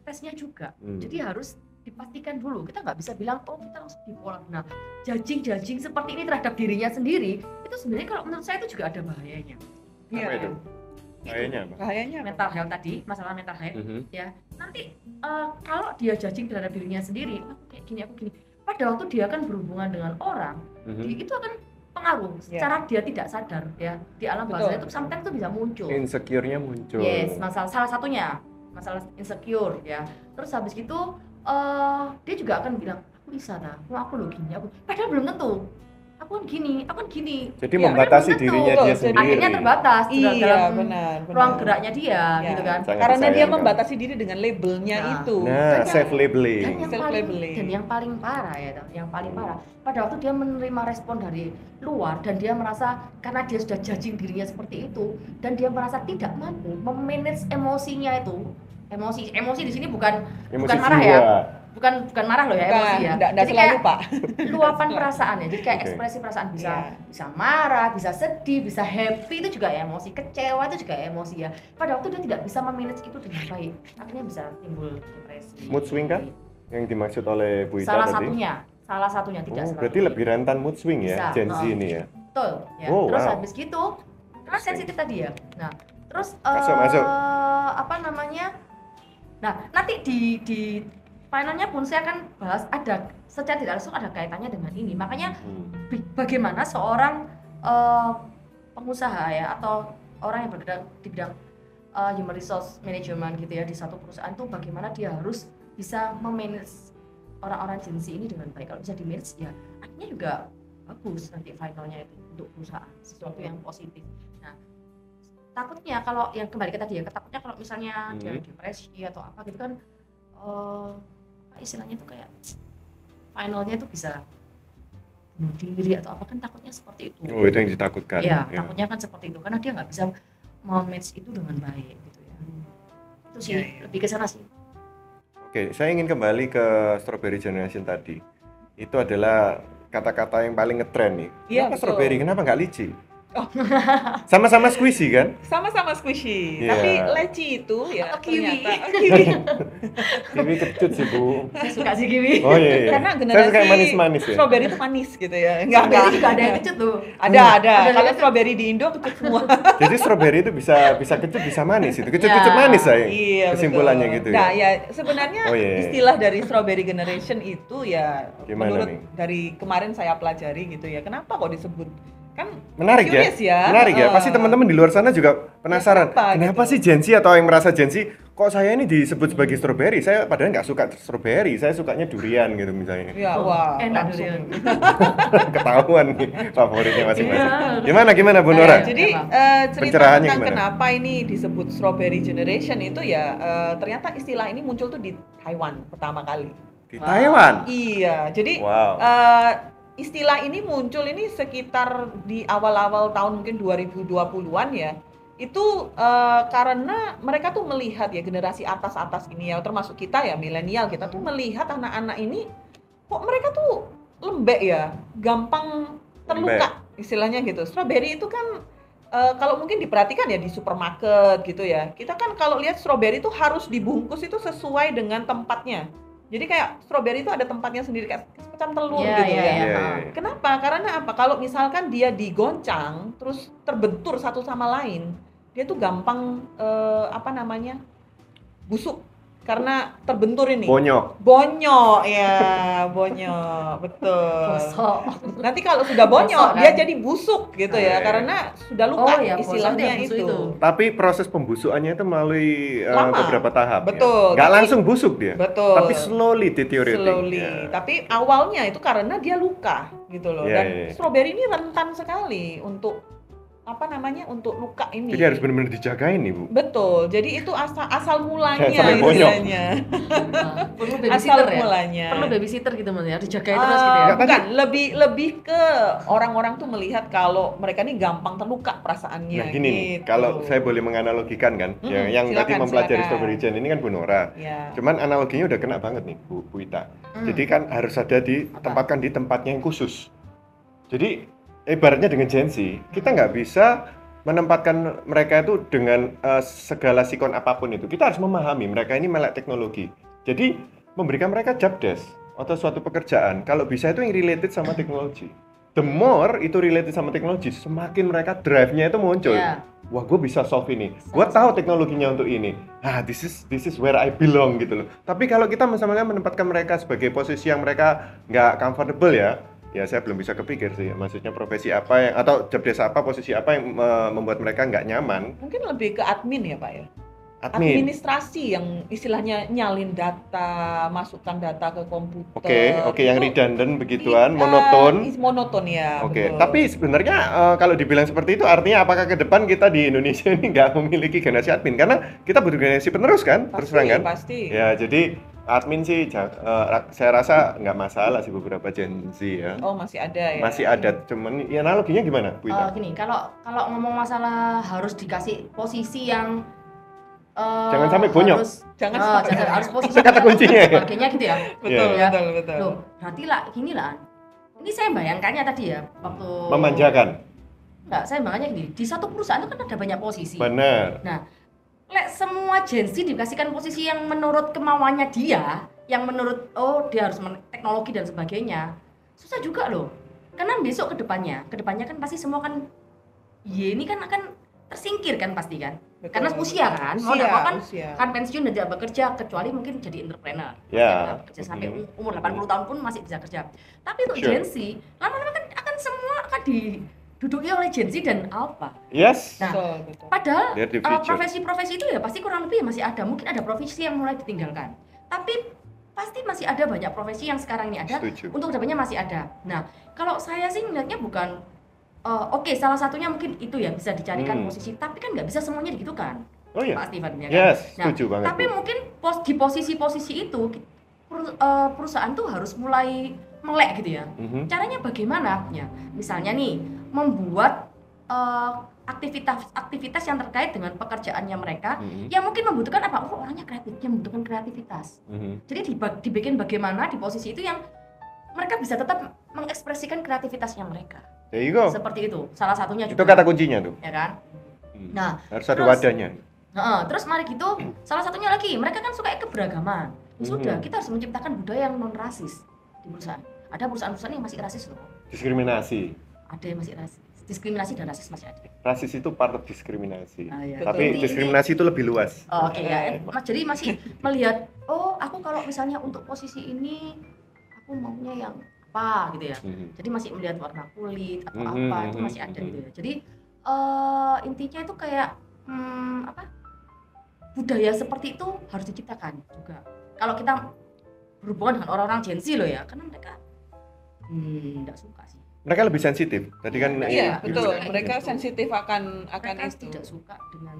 tesnya juga.
Hmm.
Jadi harus dipastikan dulu. Kita nggak bisa bilang oh kita langsung bipolar. Nah, judging seperti ini terhadap dirinya sendiri itu sebenarnya kalau menurut saya itu juga ada bahayanya.
Apa itu? Bahayanya apa?
Bahayanya apa?
Mental health tadi, masalah mental health.
Mhm.
Ya, nanti kalau dia judging terhadap dirinya sendiri, aku kayak gini. Pada waktu dia akan berhubungan dengan orang, itu akan pengaruh secara dia tidak sadar ya. Di alam bawah sadar itu sometimes itu bisa muncul.
Insecure-nya muncul.
Yes, salah satunya masalah insecure ya. Terus habis gitu dia juga akan bilang aku bisa aku lo gini, padahal belum tentu. Aku kan gini.
Jadi
Ya,
membatasi
padahal belum tentu.
dirinya dia
Jadi
sendiri.
Akhirnya terbatas
Iya,
dalam
benar.
ruang geraknya dia
Ya.
gitu kan.
Sangat
Karena dia
disayangkan.
membatasi diri dengan labelnya
Nah.
itu.
Nah,
Dan
self labeling.
yang paling parah ya, yang paling parah pada waktu dia menerima respon dari luar dan dia merasa karena dia sudah judging dirinya seperti itu dan dia merasa tidak mampu memanage emosinya itu. Emosi di sini bukan marah
jiwa.
ya. Bukan marah loh ya, emosi ya.
Enggak
Jadi
selalu,
kayak
Pak.
luapan perasaan ya. Jadi kayak
Oke.
ekspresi perasaan bisa
Iya.
bisa marah, bisa sedih, bisa happy, itu juga emosi, kecewa itu juga emosi ya. Pada waktu dia tidak bisa memanage itu dengan baik, akhirnya bisa timbul depresi.
Mood swing kan? Yang dimaksud oleh Bu Ita
Salah
tadi.
salah satunya tidak
Oh,
selalu.
berarti lebih rentan mood swing ya,
Bisa,
Gen Z
oh.
ini ya.
Betul ya.
Oh,
Terus
wow.
habis gitu karena sensitif tadi ya. Nah, terus
Masuk.
apa namanya? Nah, nanti di finalnya pun saya akan bahas ada secara tidak langsung ada kaitannya dengan ini. Makanya bagaimana seorang pengusaha ya atau orang yang bergerak di bidang human resource management gitu ya di satu perusahaan itu bagaimana dia harus bisa memanage orang-orang Gen Z ini dengan baik. Kalau bisa di manage ya akhirnya juga bagus nanti finalnya itu untuk perusahaan, sesuatu yang positif. Nah, takutnya kalau yang kembali ke tadi ya, takutnya kalau misalnya dia depresi atau apa gitu kan istilahnya itu kayak finalnya itu bisa bunuh diri atau apa, kan takutnya seperti itu.
Oh, itu yang ditakutkan.
Ya, takutnya kan seperti itu karena dia nggak bisa manage itu dengan baik gitu ya. Itu sih lebih ke sana sih.
Oke, saya ingin kembali ke Strawberry Generation tadi. Itu adalah kata-kata yang paling ngetren nih.
Iya,
Kenapa
betul.
strawberry? Kenapa nggak lici?
Oh.
Sama-sama squishy kan?
Sama-sama squishy,
Iya.
tapi leci itu ya
Atau kiwi.
ternyata kiwi.
Kiwi kecut sih, Bu.
Saya suka sih kiwi.
Oh iya.
Karena
Saya
generasi
suka yang manis-manis ya.
strawberry itu manis gitu ya.
Strawberry juga ada yang kecut tuh.
Ada.
Ada
Kalau
yang
strawberry di Indo kecut semua.
Jadi strawberry itu bisa kecut, bisa manis itu. Kecut-kecut
Ya.
manis saya.
Iya,
Kesimpulannya
betul.
gitu
Nah,
ya.
ya sebenarnya
Oh, iya.
istilah dari strawberry generation itu ya
Gimana
menurut
nih?
dari kemarin saya pelajari gitu ya. Kenapa kok disebut? Kan
Menarik ya?
curious ya.
Menarik ya. Pasti teman-teman di luar sana juga penasaran.
kenapa
Kenapa
gitu?
sih Gen Z atau yang merasa Gen Z kok saya ini disebut sebagai strawberry? Saya padahal nggak suka strawberry. Saya sukanya durian gitu misalnya.
ya wah,
Enak
langsung.
durian.
Ketahuan nih favoritnya masing-masing.
Iya.
Gimana Bu Nora?
Jadi
Emang.
cerita
Pencerahannya
tentang
gimana?
kenapa ini disebut strawberry generation itu ya ternyata istilah ini muncul tuh di Taiwan pertama kali.
Di Taiwan.
Iya, jadi
Wow.
istilah ini muncul ini sekitar di awal-awal tahun mungkin 2020-an ya. Itu karena mereka tuh melihat ya generasi atas-atas ini ya, termasuk kita ya milenial, kita tuh melihat anak-anak ini kok mereka tuh lembek ya, gampang terluka istilahnya gitu. Strawberry itu kan kalau mungkin diperhatikan ya di supermarket gitu ya. Kita kan kalau lihat stroberi itu harus dibungkus itu sesuai dengan tempatnya. Jadi kayak stroberi itu ada tempatnya sendiri kayak semacam telur
Iya,
gitu
iya,
ya.
iya.
Iya.
Kenapa? Karena apa? Kalau misalkan dia digoncang terus terbentur satu sama lain, dia tuh gampang apa namanya? Busuk karena terbentur ini. Bonyok ya, bonyok, betul.
Bosok.
Nanti kalau sudah bonyok,
Bosok,
dia
kan?
jadi busuk gitu ya,
Iya.
karena sudah luka
Oh, iya, bosok
istilahnya
dia busuk
itu.
itu.
Tapi proses pembusukannya itu melalui
Lama.
beberapa tahap.
Betul,
Ya? Nggak
tapi-
langsung busuk dia.
Betul.
Tapi slowly deteriorating.
Slowly.
Ya.
Tapi awalnya itu karena dia luka gitu loh.
Iya,
Dan
iya.
stroberi ini rentan sekali untuk apa namanya? Untuk luka ini.
Jadi harus benar-benar dijagain nih, Bu.
Betul. Jadi itu asal mulanya
Jangan sampai bonyok.
istilahnya.
Nah, perlu
Asal
babysitter ya.
mulanya.
Perlu babysitter gitu Mas ya, dijagain terus gitu ya.
Nggak,
Bukan, lebih ke orang-orang tuh melihat kalau mereka ini gampang terluka perasaannya.
Nah gini nih,
gitu.
kalau saya boleh menganalogikan kan, yang tadi
silakan,
mempelajari
silakan.
strawberry jam ini kan Bu Nora.
Ya.
Cuman analoginya udah kena banget nih Bu Ita. Jadi kan harus ada ditempatkan di tempatnya yang khusus. Jadi ibaratnya dengan Gen Z, kita nggak bisa menempatkan mereka itu dengan segala sikon apapun itu. Kita harus memahami mereka ini melek teknologi. Jadi memberikan mereka job desk atau suatu pekerjaan, kalau bisa itu yang related sama teknologi. The more itu related sama teknologi, semakin mereka drive-nya itu muncul.
Iya.
Wah, gue bisa solve ini. Gue tahu teknologinya untuk ini. Ah, this is where I belong gitu loh. Tapi kalau kita misalnya menempatkan mereka sebagai posisi yang mereka nggak comfortable ya saya belum bisa kepikir sih. Maksudnya profesi apa yang atau job desk apa, posisi apa yang membuat mereka nggak nyaman.
Mungkin lebih ke admin ya Pak ya?
Admin.
Administrasi yang istilahnya nyalin data, masukkan data ke komputer.
Oke, yang
Itu
redundant begituan,
tidak-
monoton.
Monoton ya,
Oke,
betul.
tapi sebenarnya kalau dibilang seperti itu artinya apakah ke depan kita di Indonesia ini nggak memiliki generasi admin? Karena kita butuh generasi penerus kan, terus terang kan?
Pasti.
Ya, jadi admin sih saya rasa nggak masalah sih beberapa Gen Z ya.
Oh, masih ada ya.
Masih ada, cuman ya analoginya gimana, Bu Ita?
Gini, kalau ngomong masalah harus dikasih posisi yang
Jangan sampai bonyok.
Jangan
jangan
sampai
harus posisi
Itu kata kuncinya ya?
sebagainya gitu ya.
Betul,
Iya.
betul.
Loh, berarti lah gini lah. Ini saya bayangkannya tadi ya waktu
Memanjakan.
Enggak, saya bayangkannya gini. Di satu perusahaan itu kan ada banyak posisi.
Benar.
Lek semua Gen Z dikasihkan posisi yang menurut kemauannya dia, yang menurut dia harus teknologi dan sebagainya, susah juga loh. Karena besok kedepannya kan pasti semua kan, ini kan akan tersingkir kan pasti kan.
Betul.
Karena usia kan, mau
Usia,
nggak mau kan
usia.
kan pensiun dan tidak bekerja kecuali mungkin jadi entrepreneur.
Ya.
Bekerja sampai umur 80 tahun pun masih bisa kerja. Tapi untuk
Sure.
Gen Z, lama-lama kan akan semua akan diduduki oleh Gen Z dan Alpha.
Yes.
Nah,
Betul.
Padahal
They're the future.
profesi-profesi itu ya pasti kurang lebih masih ada. Mungkin ada profesi yang mulai ditinggalkan. Tapi pasti masih ada banyak profesi yang sekarang ini ada.
Setuju.
Untuk kedepannya masih ada. Nah, kalau saya sih melihatnya bukan oke, salah satunya mungkin itu ya bisa dicarikan posisi. Tapi kan nggak bisa semuanya digitukan.
Oh iya.
Pak Steven ya kan?
Yes,
Nah,
setuju banget.
tapi
Bu.
mungkin di posisi-posisi itu perusahaan tuh harus mulai melek gitu ya.
Mhm.
Caranya bagaimana? Ya, misalnya nih membuat aktivitas yang terkait dengan pekerjaannya mereka yang mungkin membutuhkan apa? Oh, orangnya kreatif, yang membutuhkan kreativitas.
Mhm.
Jadi dibikin bagaimana di posisi itu yang mereka bisa tetap mengekspresikan kreativitasnya mereka.
There you go.
Seperti itu. Salah satunya
Itu
juga.
kata kuncinya tuh.
Ya kan? Nah,
Harus ada
terus-
wadahnya.
terus mari gitu, salah satunya lagi, mereka kan suka keberagaman. Ya sudah, kita harus menciptakan budaya yang non rasis di perusahaan. Ada perusahaan-perusahaan yang masih rasis loh.
Diskriminasi.
Ada yang masih rasis. Diskriminasi dan rasis masih ada.
Rasis itu part of diskriminasi.
Iya.
Tapi
Ini-
diskriminasi itu lebih luas.
Oke ya, jadi masih melihat, aku kalau misalnya untuk posisi ini aku maunya yang apa gitu ya.
Mhm.
Jadi masih melihat warna kulit atau
Mhm,
apa itu
mhm,
masih ada
mhm.
gitu ya. Jadi intinya itu kayak budaya seperti itu harus diciptakan juga. Kalau kita berhubungan dengan orang-orang Gen Z loh ya, karena mereka nggak suka sih.
Mereka lebih sensitif. Tadi kan
Iya,
ini-
betul.
Kayak
Mereka
gitu.
sensitif akan
Mereka
itu.
tidak suka dengan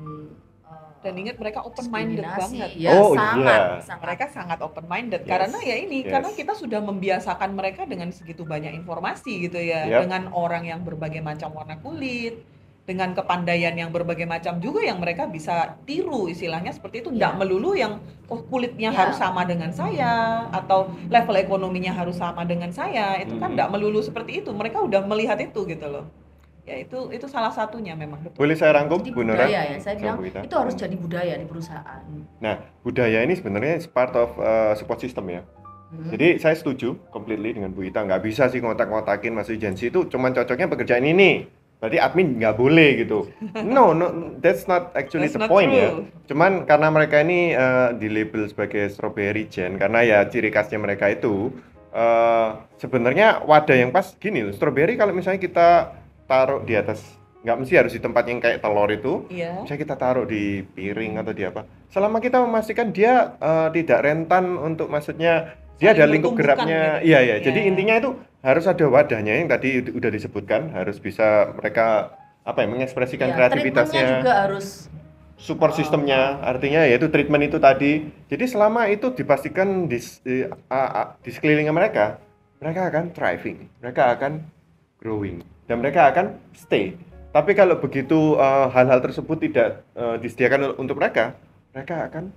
Dan ingat mereka open minded
diskriminasi.
banget.
Ya,
Oh,
sangat,
iya.
sangat.
Mereka sangat open minded
Yes,
karena ya ini
yes.
karena kita sudah membiasakan mereka dengan segitu banyak informasi gitu ya,
Yep.
dengan orang yang berbagai macam warna kulit, dengan kepandaian yang berbagai macam juga yang mereka bisa tiru istilahnya seperti itu. Tidak
Iya.
melulu yang kulitnya
Iya.
harus sama dengan saya atau level ekonominya harus sama dengan saya. Itu kan
Mhm.
tidak melulu seperti itu. Mereka udah melihat itu gitu loh. Ya itu salah satunya memang betul.
Boleh saya rangkum,
Jadi
Bu Nora?
budaya ya, saya bilang
Bu Ita?
itu harus jadi budaya di perusahaan.
Nah, budaya ini sebenarnya is part of support system ya. Jadi saya setuju completely dengan Bu Ita, nggak bisa sih ngotak-ngotakin masuk agensi itu cuman cocoknya pekerjaan ini. Berarti admin nggak boleh gitu. No, that's not actually
That's
the
not
point
true.
ya. Cuman karena mereka ini di label sebagai strawberry gen, karena ya ciri khasnya mereka itu sebenarnya wadah yang pas gini loh. Strawberry kalau misalnya kita taruh di atas, nggak mesti harus di tempat yang kayak telur itu.
Iya.
Misalnya kita taruh di piring atau di apa. Selama kita memastikan dia tidak rentan untuk maksudnya dia
Saling
ada lingkup
bertumbukan
geraknya.
gitu.
Iya ya. Jadi
Iya.
intinya itu harus ada wadahnya yang tadi udah disebutkan, harus bisa mereka apa ya mengekspresikan
Ya,
kreativitasnya.
treatmentnya juga harus
Support sistemnya, artinya yaitu treatment itu tadi. Jadi selama itu dipastikan di sekelilingnya mereka akan thriving, mereka akan growing, dan mereka akan stay. Tapi kalau begitu hal-hal tersebut tidak disediakan untuk mereka akan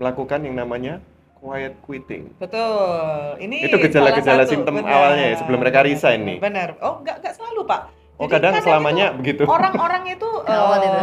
melakukan yang namanya quiet quitting.
Betul. Ini
Itu gejala-gejala
salah satu,
simptom
benar.
awalnya ya, sebelum mereka resign nih.
Benar. Oh, nggak selalu, Pak.
Oh,
Jadi
kadang selamanya
itu
begitu.
Orang-orang itu
Gawat itu.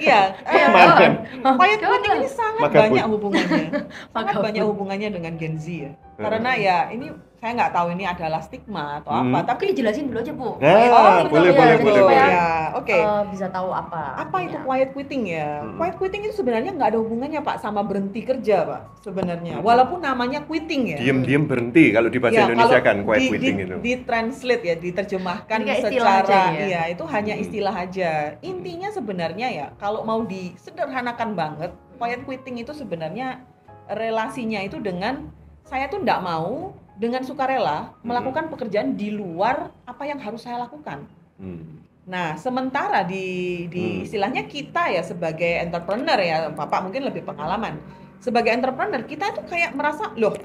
iya,
Kemarin.
quiet quitting ini sangat
Magabut.
banyak hubungannya. Sangat
Magabut.
banyak hubungannya dengan Gen Z ya. Karena ya ini saya nggak tahu ini adalah stigma atau apa, tapi
tapi dijelasin dulu aja Bu.
Nah,
Quiet quitting
boleh,
itu
boleh,
ya,
boleh,
supaya,
boleh.
Ya, oke.
bisa tahu apa
Itu
artinya.
quiet quitting ya? Quiet quitting itu sebenarnya nggak ada hubungannya Pak sama berhenti kerja Pak sebenarnya. Walaupun namanya quitting ya.
Diam-diam berhenti kalau di bahasa
Ya,
Indonesia
kalau
kan quiet quitting itu.
Di translate ya, diterjemahkan
Ini kayak istilah
secara
aja ya?
iya itu hanya istilah aja. Intinya sebenarnya ya kalau mau disederhanakan banget, quiet quitting itu sebenarnya relasinya itu dengan saya tuh nggak mau dengan sukarela melakukan pekerjaan di luar apa yang harus saya lakukan. Nah, sementara di istilahnya kita ya sebagai entrepreneur ya, Bapak mungkin lebih pengalaman. Sebagai entrepreneur kita itu kayak merasa, loh,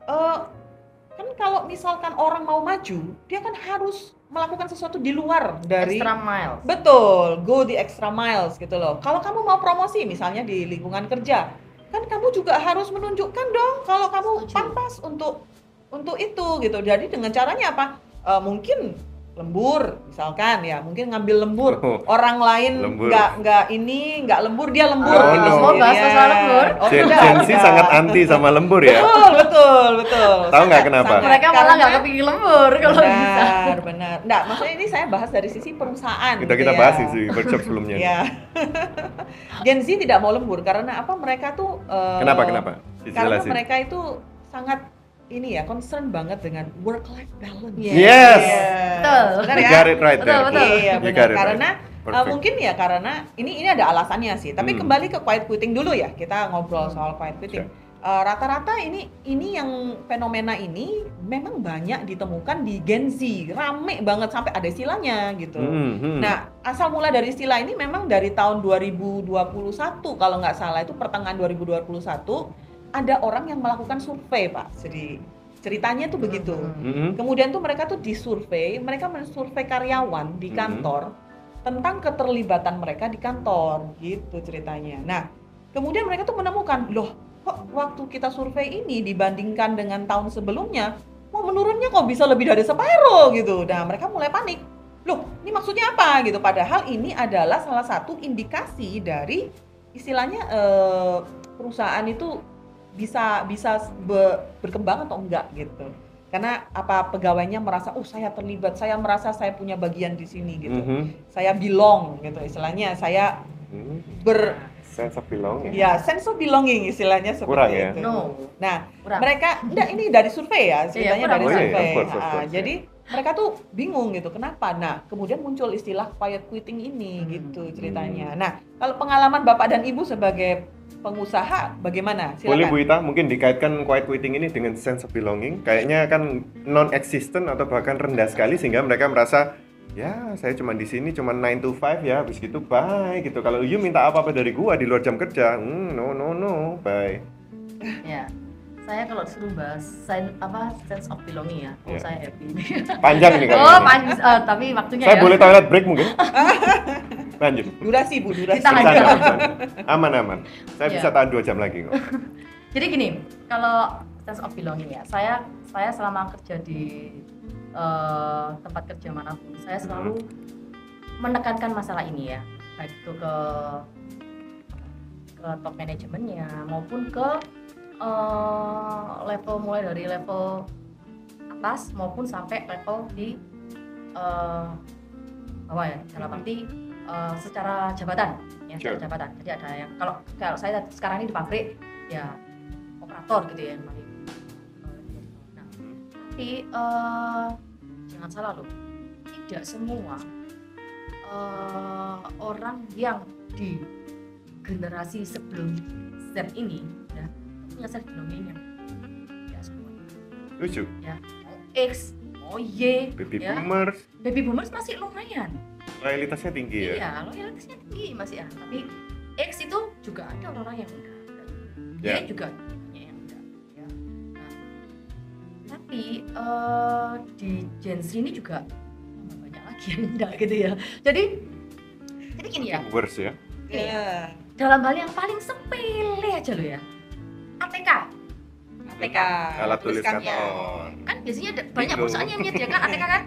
kan kalau misalkan orang mau maju, dia kan harus melakukan sesuatu di luar dari
Extra mile.
betul, go the extra miles gitu loh. Kalau kamu mau promosi misalnya di lingkungan kerja, kan kamu juga harus menunjukkan dong kalau kamu
Setuju.
pantas untuk itu gitu. Jadi dengan caranya apa? Mungkin lembur misalkan ya, mungkin ngambil lembur.
Oh,
Orang lain
lembur.
nggak lembur, dia lembur
Oh,
gitu.
no.
Semua bahas
sendirian.
masalah lembur.
Oh,
Gen
tidak.
Z sangat anti sama lembur ya.
Betul.
Tahu nggak kenapa?
Mereka malah nggak kepingin lembur kalau bisa.
Benar. Nggak, maksudnya ini saya bahas dari sisi perusahaan.
Kita
gitu ya.
bahas di workshop sebelumnya.
Ya. Gen Z tidak mau lembur karena apa? Mereka tuh
Kenapa?
Karena
Dijelasin.
mereka itu sangat ini ya, concern banget dengan work life balance.
Yes.
Betul. Benar
You
ya?
got it right there.
Betul.
Iya,
You
benar.
got it
Karena
right. Perfect.
mungkin ya karena ini ada alasannya sih. Tapi kembali ke quiet quitting dulu ya. Kita ngobrol soal quiet quitting. Rata-rata ini yang fenomena ini memang banyak ditemukan di Gen Z, rame banget sampai ada istilahnya gitu. Nah, asal mula dari istilah ini memang dari tahun 2021 kalau nggak salah, itu pertengahan 2021 ada orang yang melakukan survei Pak. Jadi ceritanya tuh begitu. Kemudian tuh mereka tuh disurvei, mereka mensurvei karyawan di kantor tentang keterlibatan mereka di kantor, gitu ceritanya. Nah, kemudian mereka tuh menemukan, loh, kok waktu kita survei ini dibandingkan dengan tahun sebelumnya, menurunnya kok bisa lebih dari separuh gitu. Nah, mereka mulai panik. Loh, ini maksudnya apa gitu? Padahal ini adalah salah satu indikasi dari istilahnya perusahaan itu bisa berkembang atau enggak gitu. Karena apa pegawainya merasa, oh saya terlibat, saya merasa saya punya bagian di sini gitu. Saya belong gitu istilahnya, saya
sense of belonging.
ya sense of belonging istilahnya seperti
Kurang ya?
itu.
No.
Nah,
Kurang.
mereka enggak, ini dari survei ya, ceritanya
kurang.
dari
Oh, iya,
survei.
of course,
Jadi mereka tuh bingung gitu, kenapa? Nah, kemudian muncul istilah quiet quitting ini gitu ceritanya. Nah, kalau pengalaman Bapak dan Ibu sebagai pengusaha bagaimana?
Boleh
Silakan.
Bu Ita, mungkin dikaitkan quiet quitting ini dengan sense of belonging. Kayaknya kan non-existent atau bahkan rendah sekali sehingga mereka merasa, ya saya cuma di sini cuma 9 to 5 ya, habis gitu bye gitu. Kalau you minta apa-apa dari gua di luar jam kerja, no, bye.
Ya. Saya kalau disuruh bahas sense of belonging ya. Oh,
Ya.
saya happy.
Panjang nih kalau
Oh,
ini.
tapi waktunya
Saya
ya.
boleh toilet break mungkin? Lanjut.
Durasi Bu, durasi.
Kita lanjut.
Aman. Saya
Ya.
bisa tahan 2 jam lagi kok.
Jadi gini, kalau sense of belonging ya, saya selama kerja di tempat kerja manapun, saya selalu menekankan masalah ini ya, baik itu ke top manajemennya maupun ke level, mulai dari level atas maupun sampai level di bawah ya, dalam arti secara jabatan ya, secara jabatan. Jadi ada yang kalau saya sekarang ini di pabrik ya operator gitu ya, nah tapi jangan salah loh, tidak semua orang yang di generasi sebelum Z ini ya punya self belonging yang ya semua
Lucu.
ya, mau X mau Y
Baby
ya.
boomers.
Baby boomers masih lumayan,
Loyalitasnya tinggi ya.
iya loyalitasnya tinggi masih ya, tapi X itu juga ada orang-orang yang enggak,
Ya.
Y juga banyak yang enggak ya. Nah, tapi di Gen Z ini juga banyak lagi yang enggak gitu ya, jadi gini ya,
Worse ya.
Iya.
dalam hal yang paling sepele aja lo ya, ATK
Alat tulis
tuliskannya.
kantor.
kan biasanya banyak
Bingo.
perusahaan yang menyediakan ATK kan,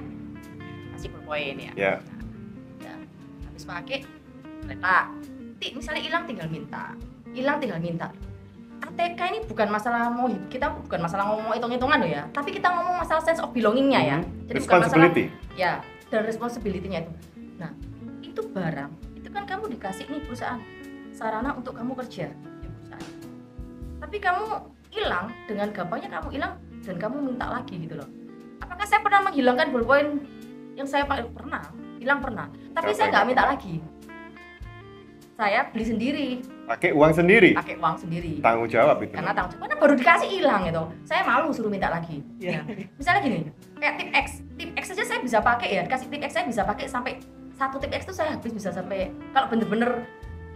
masih berpoin ya.
Ya.
Ya, habis pakai letak, misalnya hilang tinggal minta. ATK ini bukan masalah kita bukan masalah ngomong hitung-hitungan loh ya, tapi kita ngomong masalah sense of belongingnya ya. Jadi bukan masalah
Responsibility.
ya, dan responsibility-nya itu. Nah, itu barang, itu kan kamu dikasih nih perusahaan sarana untuk kamu kerja di perusahaan. Tapi kamu hilang, dengan gampangnya kamu hilang dan kamu minta lagi gitu loh. Apakah saya pernah menghilangkan ballpoint yang saya pakai? Pernah, hilang pernah. Tapi
Apa
saya
yang
nggak
kamu
minta lagi. Saya beli sendiri,
Pakai uang sendiri.
pakai uang sendiri.
Tanggung jawab itu.
Karena karena baru dikasih hilang gitu. Saya malu suruh minta lagi.
Iya.
Misalnya gini, kayak tip X aja saya bisa pakai ya. Kasih tip X saya bisa pakai sampai satu tip X itu saya habis bisa sampai, kalau bener-bener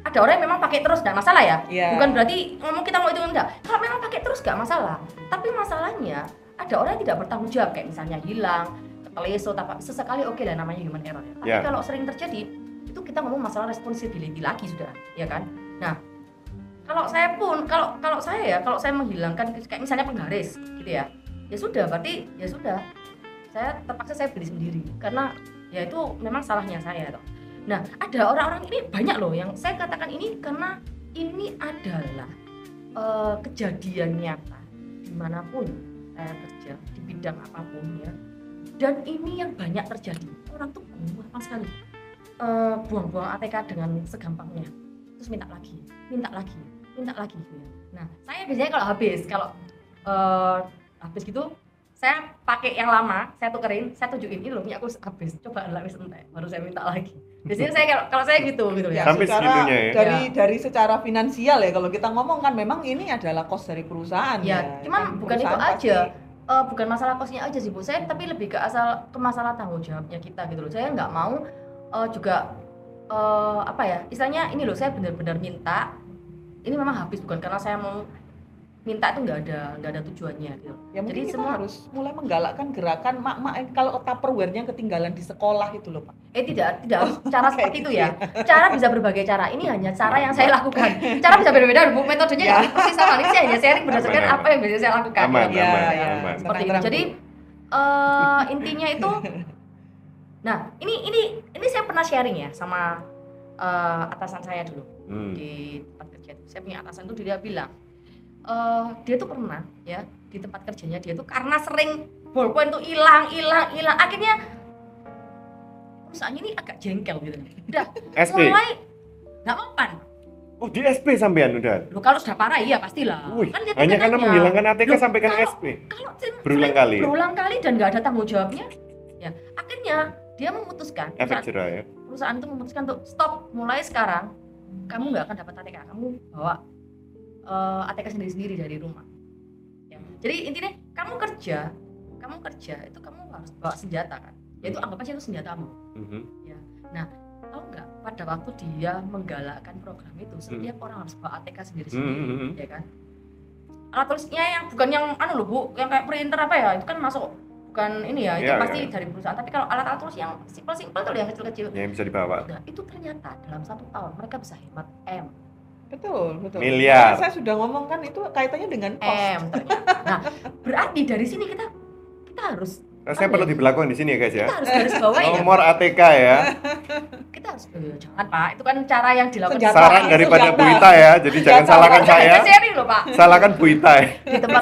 ada orang yang memang pakai terus nggak masalah ya.
Iya.
Bukan berarti ngomong kita mau itu enggak. Kalau memang pakai terus nggak masalah. Tapi masalahnya ada orang yang tidak bertanggung jawab, kayak misalnya hilang, keteleso, sesekali oke lah, namanya human error ya. Tapi
Ya.
kalau sering terjadi itu kita ngomong masalah responsibility lagi sudah, ya kan? Nah, kalau saya pun kalau saya menghilangkan kayak misalnya penggaris gitu ya sudah, berarti ya sudah, saya terpaksa saya beli sendiri karena ya itu memang salahnya saya toh. Nah, ada orang-orang ini banyak loh yang saya katakan ini karena ini adalah kejadian nyata dimanapun saya kerja di bidang apapun ya, dan ini yang banyak terjadi. Orang tuh gampang sekali buang-buang ATK dengan segampangnya, terus minta lagi gitu ya. Nah, saya biasanya kalau habis gitu saya pakai yang lama, saya tukerin, saya tunjukin ini loh punya aku habis, coba lah wis entek, baru saya minta lagi. Biasanya saya kalau saya gitu ya.
Sampai segitunya ya?
Dari secara finansial ya, kalau kita ngomong kan memang ini adalah cost dari perusahaan
Ya, cuman
Kan
bukan itu
perusahaan
aja.
pasti-
Bukan masalah kosnya aja sih Bu, saya tapi lebih ke masalah tanggung jawabnya kita gitu loh. Saya nggak mau juga apa ya, istilahnya ini loh, saya benar-benar minta ini memang habis, bukan karena saya mau minta, itu nggak ada tujuannya gitu.
Ya mungkin
Jadi
kita
semua
harus mulai menggalakkan gerakan mak-mak kalau Tupperware-nya ketinggalan di sekolah itu loh Pak.
tidak harus cara
kayak
seperti
gitu
itu ya. Cara bisa berbagai cara. Ini hanya cara yang saya lakukan. Cara bisa berbeda Bu, metodenya nggak persis sama. Ini saya hanya sharing berdasarkan
Aman.
apa yang biasa saya lakukan.
Aman,
Ya,
aman,
ya,
aman.
seperti itu.
Tenang,
Jadi
Bu.
intinya itu, nah ini saya pernah sharing ya sama atasan saya dulu di tempat kerja. Saya punya atasan tuh, dia bilang dia tuh pernah ya di tempat kerjanya dia tuh karena sering ballpoint tuh hilang, akhirnya perusahaannya ini agak jengkel gitu. Udah
SP.
mulai nggak mempan.
Oh, di SP sampean udah.
Loh, kalau sudah parah iya pastilah.
Wih,
Kan dia
hanya karena
nanya.
menghilangkan ATK
Loh,
sampai kena
kalau-
SP.
Kalau
Berulang
sering-
kali.
berulang kali dan nggak ada tanggung jawabnya, ya akhirnya dia memutuskan,
Efek jerah ya.
perusahaan itu memutuskan untuk stop, mulai sekarang kamu nggak akan dapat ATK, kamu bawa ATK sendiri-sendiri dari rumah. Ya. Jadi intinya kamu kerja itu kamu harus bawa senjata kan, yaitu anggap aja itu senjatamu.
Mhm.
Tahu nggak, pada waktu dia menggalakkan program itu setiap orang harus bawa ATK sendiri-sendiri,
Mhm.
ya kan? Alat tulisnya yang bukan yang loh Bu, yang kayak printer apa ya, itu kan masuk, bukan ini ya, itu
Ya,
pasti
ya.
dari perusahaan. Tapi kalau alat-alat tulis yang simpel-simpel tuh, yang kecil-kecil,
Yang bisa dibawa.
nah, itu ternyata dalam 1 tahun mereka bisa hemat M.
Betul.
Miliar.
Karena saya sudah ngomong kan itu kaitannya dengan cost.
Ternyata. Nah, berarti dari sini kita harus
Rasanya perlu diberlakukan di sini ya guys ya.
Kita harus garis bawahi ya.
Nomor ATK ya.
Kita harus jangan Pak, itu kan cara yang dilakukan
Senjata.
Saran daripada
Senjata.
Bu Ita ya. Jadi jangan salahkan saya.
Sharing loh Pak.
Salahkan Bu Ita.
Di tempat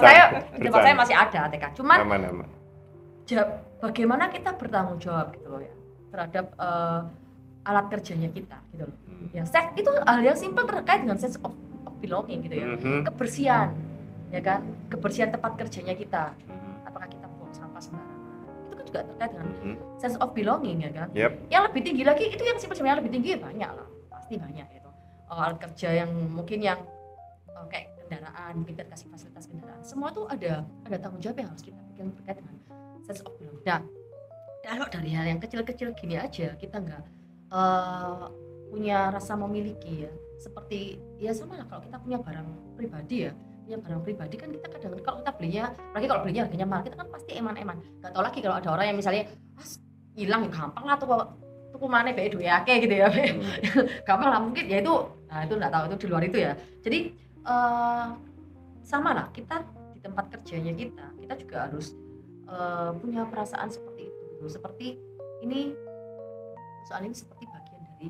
saya masih ada ATK. Cuman
Aman.
bagaimana kita bertanggung jawab gitu loh ya terhadap alat kerjanya kita gitu loh. Ya, itu hal yang simpel terkait dengan sense of belonging gitu ya. Kebersihan, ya kan? Kebersihan tempat kerjanya kita. Apakah kita buang sampah sembarangan? Itu kan juga terkait dengan sense of belonging ya kan?
Yep.
Yang lebih tinggi lagi itu yang simpel sebenarnya lebih tinggi banyak lah, pasti banyak gitu. Alat kerja yang mungkin yang kayak kendaraan, mungkin kita kasih fasilitas kendaraan. Semua tuh ada tanggung jawab yang harus kita pikirkan terkait dengan sense of belonging. Nah, kalau dari hal yang kecil-kecil gini aja kita nggak punya rasa memiliki ya, seperti ya sama lah kalau kita punya barang pribadi ya, punya barang pribadi kan kita kadang kalau kita belinya, apalagi kalau belinya harganya mahal kita kan pasti eman-eman. Nggak tahu lagi kalau ada orang yang misalnya hilang gampang lah tuku mana bae duwe akeh gitu ya. Gampang lah mungkin ya itu, nah itu nggak tahu itu di luar itu ya. Jadi sama lah kita di tempat kerjanya kita juga harus punya perasaan seperti itu gitu. Seperti ini soal ini seperti bagian dari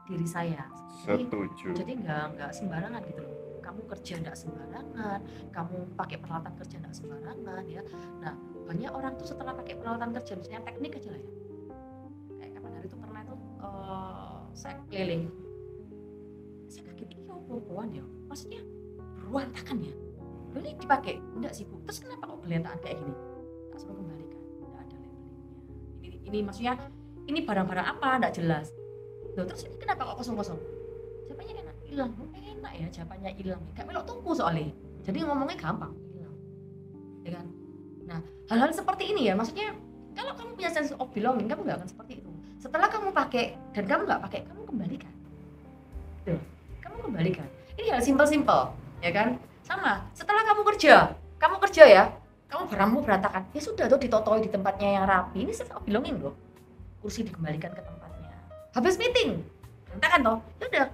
diri saya.
Setuju.
Jadi nggak sembarangan gitu loh. Kamu kerja nggak sembarangan, kamu pakai peralatan kerja nggak sembarangan ya. Nah banyak orang tuh setelah pakai peralatan kerja misalnya teknik aja lah ya. Kayak kapan hari itu pernah tuh saya keliling, saya kaget ini apa-apaan ya. Maksudnya berantakan ya. Ini dipakai enggak sih Bu? Terus kenapa kok berantakan kayak gini? Tak suruh kembalikan, enggak ada labelingnya. Ini maksudnya ini barang-barang apa enggak jelas. Loh, terus ini kenapa kok kosong-kosong? Jawabannya enak, hilang. Enak ya jawabannya hilang. Gak melok tunggu soalnya. Jadi ngomongnya gampang, hilang. Ya kan? Nah, hal-hal seperti ini ya, maksudnya kalau kamu punya sense of belonging, kamu gak akan seperti itu. Setelah kamu pakai dan kamu gak pakai, kamu kembalikan. Tuh, kamu kembalikan. Ini hal simpel-simpel, ya kan? Sama, setelah kamu kerja ya, kamu barangmu berantakan. Ya sudah tuh ditotoi di tempatnya yang rapi. Ini sense of belonging loh. Kursi dikembalikan ke tempatnya. Habis meeting, berantakan toh, ya udah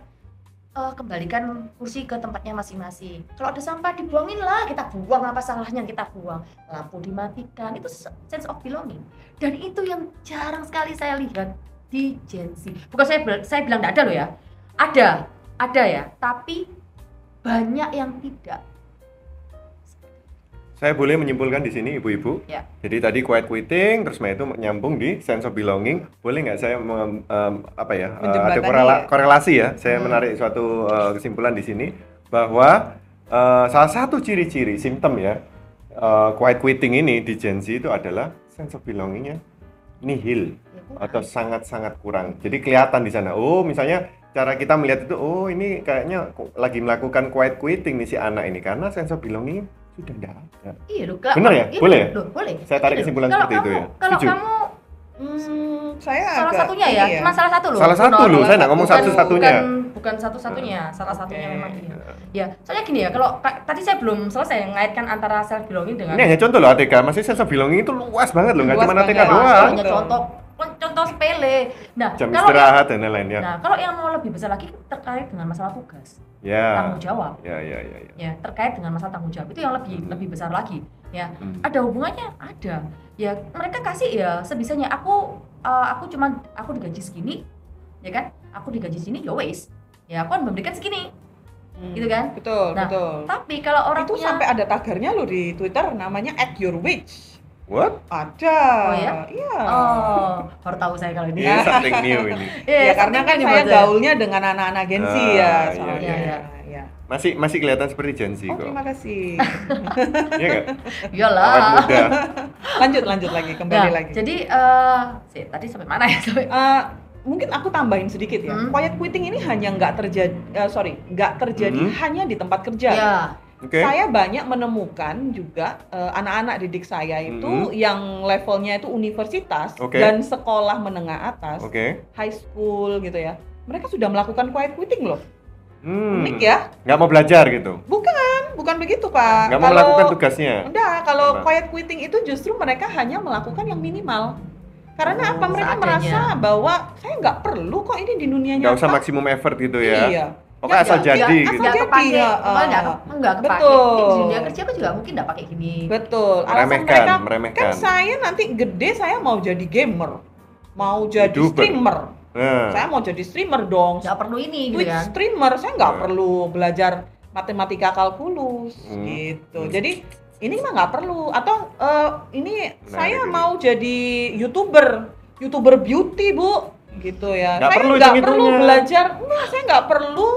kembalikan kursi ke tempatnya masing-masing. Kalau ada sampah dibuangin lah, kita buang, apa salahnya kita buang. Lampu dimatikan, itu sense of belonging. Dan itu yang jarang sekali saya lihat di Gen Z. Bukan saya bilang tidak ada loh ya, ada ya, tapi banyak yang tidak.
Saya boleh menyimpulkan di sini ibu-ibu.
Ya.
Jadi tadi quiet quitting, terus itu nyambung di sense of belonging. Boleh nggak saya ada korelasi ya? Saya menarik suatu kesimpulan di sini bahwa salah satu ciri-ciri simptom ya quiet quitting ini di Gen Z itu adalah sense of belongingnya nihil atau sangat-sangat kurang. Jadi kelihatan di sana. Oh, misalnya cara kita melihat itu, oh ini kayaknya lagi melakukan quiet quitting nih si anak ini karena sense of belonging sudah tidak ada.
Iya loh,
benar ya?
Iya,
boleh ya?
Loh, boleh.
Saya tarik kesimpulan seperti itu ya.
Kalau
Setuju?
kamu
saya
salah satunya ya, cuma salah satu loh.
Salah satu loh, saya nggak ngomong satu-satunya.
Bukan satu-satunya, salah satunya memang iya. Ya, soalnya gini ya, kalau tadi saya belum selesai mengaitkan antara self belonging dengan
ini hanya contoh loh ATK, masih sense of belonging itu luas banget loh, nggak cuma ATK doang.
Hanya contoh sepele. Nah,
jam
kalau
istirahat dan lain-lain ya.
Nah, kalau yang mau lebih besar lagi terkait dengan masalah tugas.
Ya.
Tanggung jawab.
Ya,
terkait dengan masalah tanggung jawab itu yang lebih besar lagi. Ya, ada hubungannya, ada. Ya, mereka kasih ya sebisanya. Aku digaji segini, ya kan? Aku digaji segini, ya wes. Ya, aku kan memberikan segini. Gitu kan?
Betul,
nah,
betul.
Tapi kalau orang
itu
punya...
sampai ada tagarnya loh di Twitter namanya @yourwage.
What?
Ada.
Oh ya?
Iya.
Oh, baru tahu saya kalau ini.
Ini something new ini.
Ya karena kan saya gaulnya dengan anak-anak Gen Z ya.
Iya.
Ya.
Masih kelihatan seperti Gen Z kok.
Terima kasih.
Iya enggak?
Iyalah.
Awet muda.
Lanjut lagi, kembali lagi.
Jadi tadi sampai mana ya?
Mungkin aku tambahin sedikit ya. Quiet quitting ini hanya nggak terjadi hanya di tempat kerja.
Ya.
Okay.
Saya banyak menemukan juga anak-anak didik saya itu yang levelnya itu universitas dan sekolah menengah atas, high school gitu ya. Mereka sudah melakukan quiet quitting loh. Unik ya?
Nggak mau belajar gitu?
Bukan begitu Pak.
Nggak mau melakukan tugasnya?
Enggak, kalau quiet quitting itu justru mereka hanya melakukan yang minimal. Karena apa? Mereka merasa bahwa saya nggak perlu kok ini di dunianya.
Nggak usah maksimum effort gitu ya?
Iya.
Pokoknya asal jadi gitu.
Nggak
Jadi,
kepake,
ya,
nggak kepake.
betul.
Di dunia kerja kan juga mungkin nggak pakai gini.
Betul. Alasan mereka
Meremehkan.
kan saya nanti gede saya mau jadi gamer, mau jadi
YouTuber.
streamer.
Nah,
Saya mau jadi streamer dong.
Nggak perlu ini gitu
Twitch
kan.
streamer saya nggak
Nah.
perlu belajar matematika kalkulus gitu. Jadi ini mah nggak perlu. Atau ini saya
ini.
mau jadi youtuber beauty bu, gitu ya.
Nggak
Saya
perlu
nggak perlu
hitung-hitungnya.
belajar. Enggak, saya nggak perlu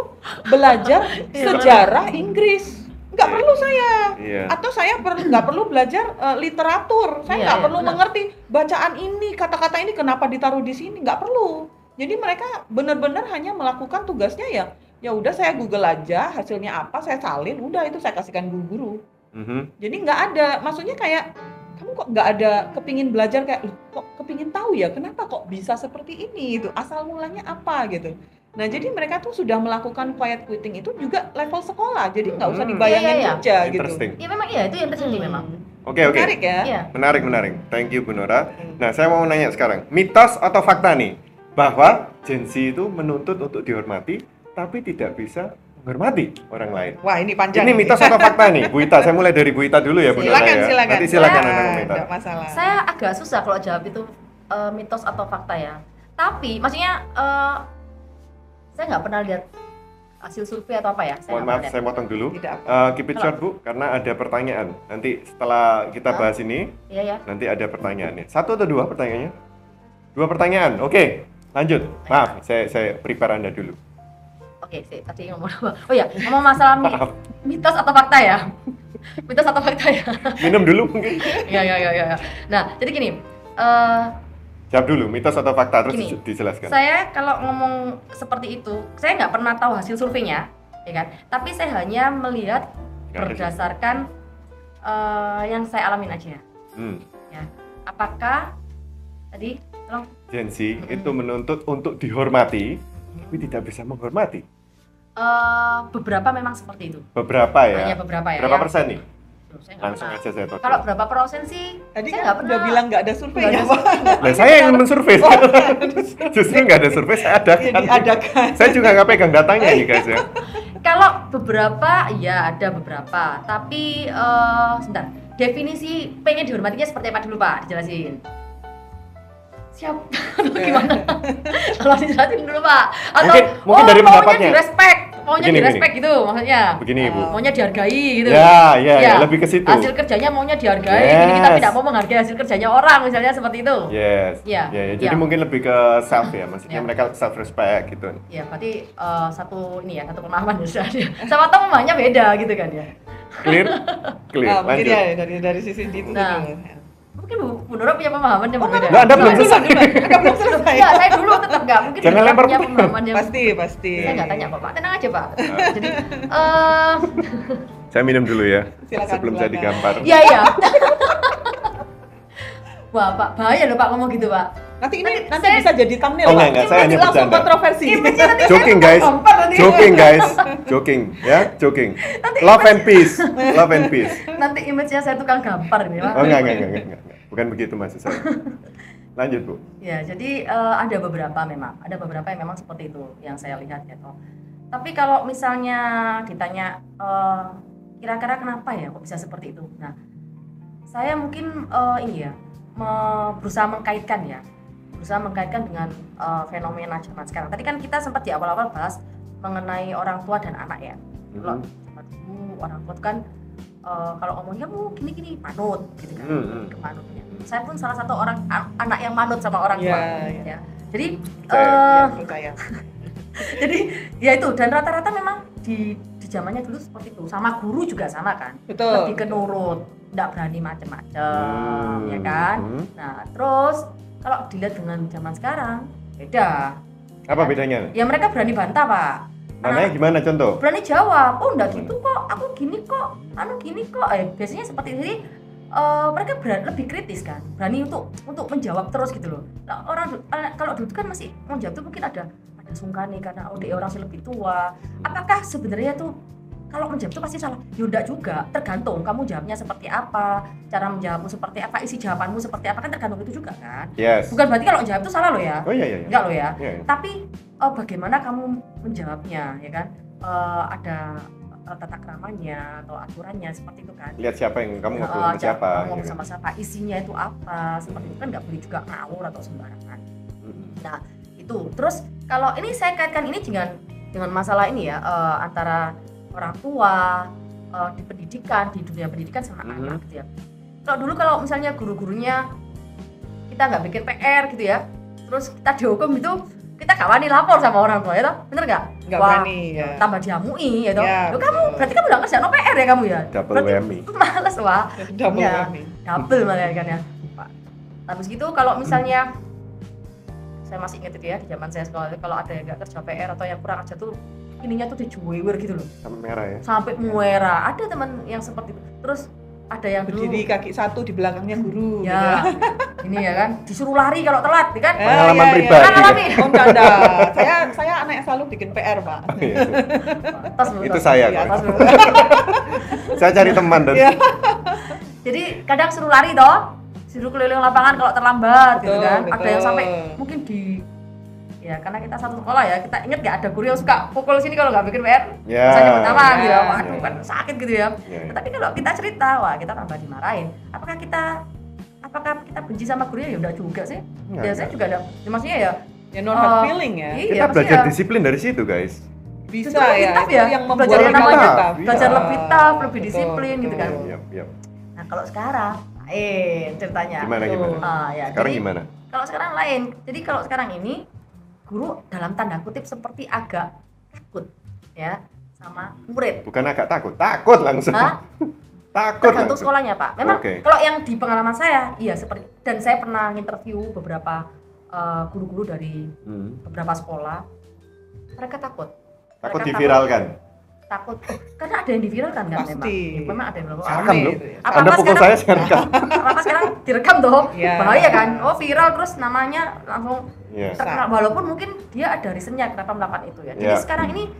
belajar sejarah Inggris. Nggak perlu saya.
iya.
Atau saya nggak perlu belajar literatur. Saya
Iya,
nggak
iya,
perlu
benar.
mengerti bacaan ini, kata-kata ini kenapa ditaruh di sini. Nggak perlu. Jadi mereka benar-benar hanya melakukan tugasnya ya udah saya Google aja hasilnya apa, saya salin, udah itu saya kasihkan guru-guru.
Mhm.
Jadi nggak ada, maksudnya kayak kamu kok nggak ada kepingin belajar kayak "Loh, kok kepingin tahu ya kenapa kok bisa seperti ini itu asal mulanya apa gitu. Nah jadi mereka tuh sudah melakukan quiet quitting itu juga level sekolah, jadi nggak usah dibayangin
Iya, iya, iya.
kerja gitu.
Interesting.
Ya memang iya itu yang terjadi memang.
Oke.
Menarik ya.
Iya.
Menarik. Thank you Bu Nora. Nah, saya mau nanya sekarang, mitos atau fakta nih bahwa Gen Z itu menuntut untuk dihormati tapi tidak bisa menghormati orang lain.
Wah ini panjang.
Ini mitos atau fakta nih, Bu Ita? Saya mulai dari Bu Ita dulu ya, Bu Nora
Silakan,
ya.
silakan.
Nanti silakan
Ya,
Anda komentar.
nggak masalah.
Saya agak susah kalau jawab itu mitos atau fakta ya. Tapi maksudnya saya nggak pernah lihat hasil survei atau apa ya. Saya
Mohon
nggak
maaf,
pernah
saya potong dulu.
Tidak.
Keep it short Bu, karena ada pertanyaan. Nanti setelah kita bahas ini,
lihat. Iya ya.
nanti ada pertanyaannya. 1 atau 2 pertanyaannya? 2 pertanyaan. Oke, lanjut. Maaf, saya prepare Anda dulu.
Oke, tadi ngomong apa? Oh ya, ngomong masalah
Maaf.
mitos atau fakta ya. Mitos atau fakta ya.
Minum dulu mungkin.
Iya. Nah, jadi gini.
Jawab dulu, mitos atau fakta, terus
Gini,
dijelaskan.
Saya kalau ngomong seperti itu, saya nggak pernah tahu hasil surveinya, ya kan? Tapi saya hanya melihat
Nggak ada
berdasarkan yang saya alamin aja. Ya, apakah tadi tolong
Gen Z itu menuntut untuk dihormati, tapi tidak bisa menghormati.
beberapa memang seperti itu.
Beberapa ya.
Hanya beberapa ya.
Berapa
ya.
persen nih?
Loh, saya nggak
Langsung
pernah.
aja saya tahu.
Kalau berapa persen sih?
Tadi
saya
kan
nggak
udah
pernah.
bilang nggak ada surveinya,
Nggak
Pak.
Nah, saya yang mensurvei. Justru nggak ada survei, saya adakan.
Ya, diadakan.
Saya juga nggak pegang datanya nih guys ya.
Kalau beberapa, ya ada beberapa. Tapi sebentar. Definisi pengen dihormatinya seperti apa dulu Pak? Dijelasin. Siap? Atau gimana? Kalau dijelasin dulu Pak. Atau
Mungkin dari pendapatnya.
Maunya
Begini,
direspek gitu maksudnya.
Begini Bu.
Maunya dihargai gitu.
Ya, lebih ke situ.
Hasil kerjanya maunya dihargai, jadi kita tidak mau menghargai hasil kerjanya orang misalnya seperti itu.
Yes.
Iya,
Ya,
iya.
jadi mungkin lebih ke self ya, maksudnya
Iya.
mereka self respect gitu.
Ya, berarti satu pemahaman ya. Sama tamu pemahamannya beda gitu kan ya.
Clear? Clear.
Nah, mungkin
Lanjut.
ya dari sisi itu
Nah.
dulu.
Mungkin Bu Nora punya pemahaman yang berbeda.
Nah, Anda belum
Enggak,
selesai.
Enggak belum selesai.
Enggak, saya dulu tetap enggak. Mungkin
Jangan
Bu Nora
lempar
punya
pertanyaan.
pemahaman yang
Pasti.
Saya enggak tanya Pak. Tenang aja Pak. Jadi
Saya minum dulu ya,
Silakan,
sebelum saya
silakan.
digampar.
iya. Wah, Pak, bahaya loh Pak ngomong gitu, Pak.
Nanti
Nanti
bisa
saya-
jadi thumbnail.
Oh,
Pak.
enggak, saya hanya
Langsung
bercanda.
kontroversi.
Image-nya nanti
Joking
saya
guys,
gampar nanti.
joking guys, joking ya, joking. Love and peace, love and peace.
Nanti image-nya saya tukang gampar nih, Pak.
Oh enggak, bukan begitu maksud saya. Lanjut Bu.
Ya, jadi ada beberapa yang memang seperti itu yang saya lihat ya toh. Tapi kalau misalnya ditanya kira-kira kenapa ya kok bisa seperti itu? Nah, saya mungkin berusaha mengkaitkan dengan fenomena zaman sekarang. Tadi kan kita sempat di awal-awal bahas mengenai orang tua dan anak ya. Kalau zaman dulu orang tua kan kalau ngomongnya gini-gini manut gitu kan, ke manutnya. Saya pun salah satu anak yang manut sama orang tua.
Ya.
Jadi
Percaya.
jadi ya itu, dan rata-rata memang di zamannya dulu seperti itu. Sama guru juga sama kan.
Betul.
Lebih ke nurut, enggak berani macem-macem, ya kan? Nah, terus kalau dilihat dengan zaman sekarang beda.
Apa bedanya?
Ya mereka berani bantah, Pak.
Mananya gimana contoh?
Berani jawab, oh enggak gitu kok, aku gini kok, gini kok. Biasanya seperti ini. Mereka lebih kritis kan, berani untuk menjawab terus gitu loh. Nah, kalau dulu kan masih menjawab tuh mungkin ada sungkan nih karena dia orang yang lebih tua. Apakah sebenarnya tuh kalau menjawab tuh pasti salah? Ya enggak juga, tergantung kamu jawabnya seperti apa, cara menjawabmu seperti apa, isi jawabanmu seperti apa, kan tergantung itu juga kan.
Yes.
Bukan berarti kalau jawab itu salah loh ya.
Oh iya.
Enggak loh ya.
Iya.
Tapi bagaimana kamu menjawabnya, ya kan? ada tata keramanya atau aturannya seperti itu kan.
Lihat siapa yang kamu ngobrol sama siapa.
Ngomong
gitu.
sama siapa, isinya itu apa, seperti itu kan nggak boleh juga ngawur atau sembarangan. Nah itu, terus kalau ini saya kaitkan ini dengan masalah ini ya, antara orang tua di pendidikan, di dunia pendidikan sama anak gitu ya. Kalau misalnya guru-gurunya kita nggak bikin PR gitu ya, terus kita dihukum itu, kita gak wani lapor sama orang tua ya toh, bener nggak?
Nggak berani ya.
Tambah diamui ya toh.
Ya,
Loh, berarti kamu udah ngerjain PR ya kamu ya?
Double
Berarti
whammy.
males wah.
Double
Ya,
whammy.
double malah kan ya. Pak. Habis gitu kalau misalnya saya masih ingat itu ya, di zaman saya sekolah, kalau ada yang nggak kerja PR atau yang kurang aja tuh ininya tuh dijuwer gitu loh,
Sampai merah ya.
sampai muera. Ada teman yang seperti itu. Terus ada yang dulu
Berdiri kaki satu di belakangnya guru.
ya ini ya kan, disuruh lari kalau telat ya kan.
Pengalaman pribadi.
Pengalaman.
Oh enggak ada. Saya anak yang selalu bikin PR, Pak.
Tas dulu,
Itu
tas.
saya
Iya,
kok.
tas dulu.
Saya cari teman dan
Iya.
Jadi kadang suruh lari toh, suruh keliling lapangan kalau terlambat gitu
Betul,
kan. Ada yang
betul.
sampai mungkin ya karena kita satu sekolah ya, kita ingat nggak ada guru yang suka pukul sini kalau nggak bikin PR,
Ya.
misalnya pertama
Ya,
gitu,
ya,
waduh
ya.
kan sakit gitu ya.
Ya, ya.
Tapi kalau kita cerita, wah kita tambah dimarahin. Apakah kita benci sama gurunya? Ya udah juga sih.
Enggak,
Biasanya juga ada, ya, maksudnya ya.
Ya no hard feeling ya.
Iya,
Kita
maksudnya
belajar
ya,
disiplin dari situ, guys.
Bisa
Justru lebih
ya.
tough
Itu
ya.
yang membuat
Belajar yang
kita
namanya
tough.
belajar
Iya.
lebih tough, lebih
Betul,
disiplin gitu kan.
betul.
Yap.
Nah kalau sekarang, ceritanya.
Gimana?
Ya,
Sekarang
jadi,
gimana?
kalau sekarang lain. Jadi kalau sekarang ini guru dalam tanda kutip seperti agak takut ya sama murid.
Bukan agak takut langsung.
Hah?
Takut
Tergantung
langsung.
sekolahnya Pak. Memang
Oke.
kalau yang di pengalaman saya, iya seperti, dan saya pernah interview beberapa guru-guru dari beberapa sekolah, mereka takut.
Takut
Mereka
diviralkan.
Takut, karena ada yang diviralkan kan memang.
Pasti.
Ya, memang ada yang diviralkan.
Rekam
Rame
loh.
itu ya.
Apa-apa
Anda pukul
sekarang-
saya jangan rekam.
Apa sekarang direkam toh?
Iya.
Bahaya kan? Oh viral terus namanya langsung
Iya.
terkenal, walaupun mungkin dia ada reasonnya kenapa melakukan itu ya. Jadi
Ya.
sekarang ini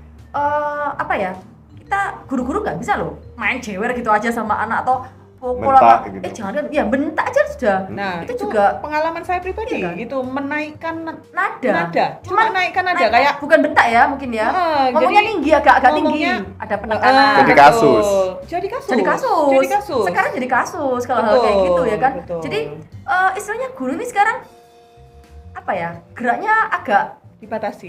apa ya? Kita guru-guru nggak bisa loh main jewer gitu aja sama anak atau pukul
Bentak
apa?
gitu.
Jangan kan? Ya bentak aja sudah.
Nah,
Itu
itu
juga-
juga pengalaman saya pribadi
Iya kan?
itu menaikkan
Nada.
cuma naikkan nada kayak
bukan bentak ya mungkin ya. Ngomongnya
jadi
tinggi, agak tinggi.
ngomongnya-
Ada penekanan.
Jadi
betul.
kasus.
Jadi kasus.
Jadi kasus.
Jadi kasus.
Sekarang jadi kasus kalau hal
Betul,
kayak gitu ya kan.
betul.
Jadi istilahnya guru ini sekarang apa ya? Geraknya agak
dibatasi.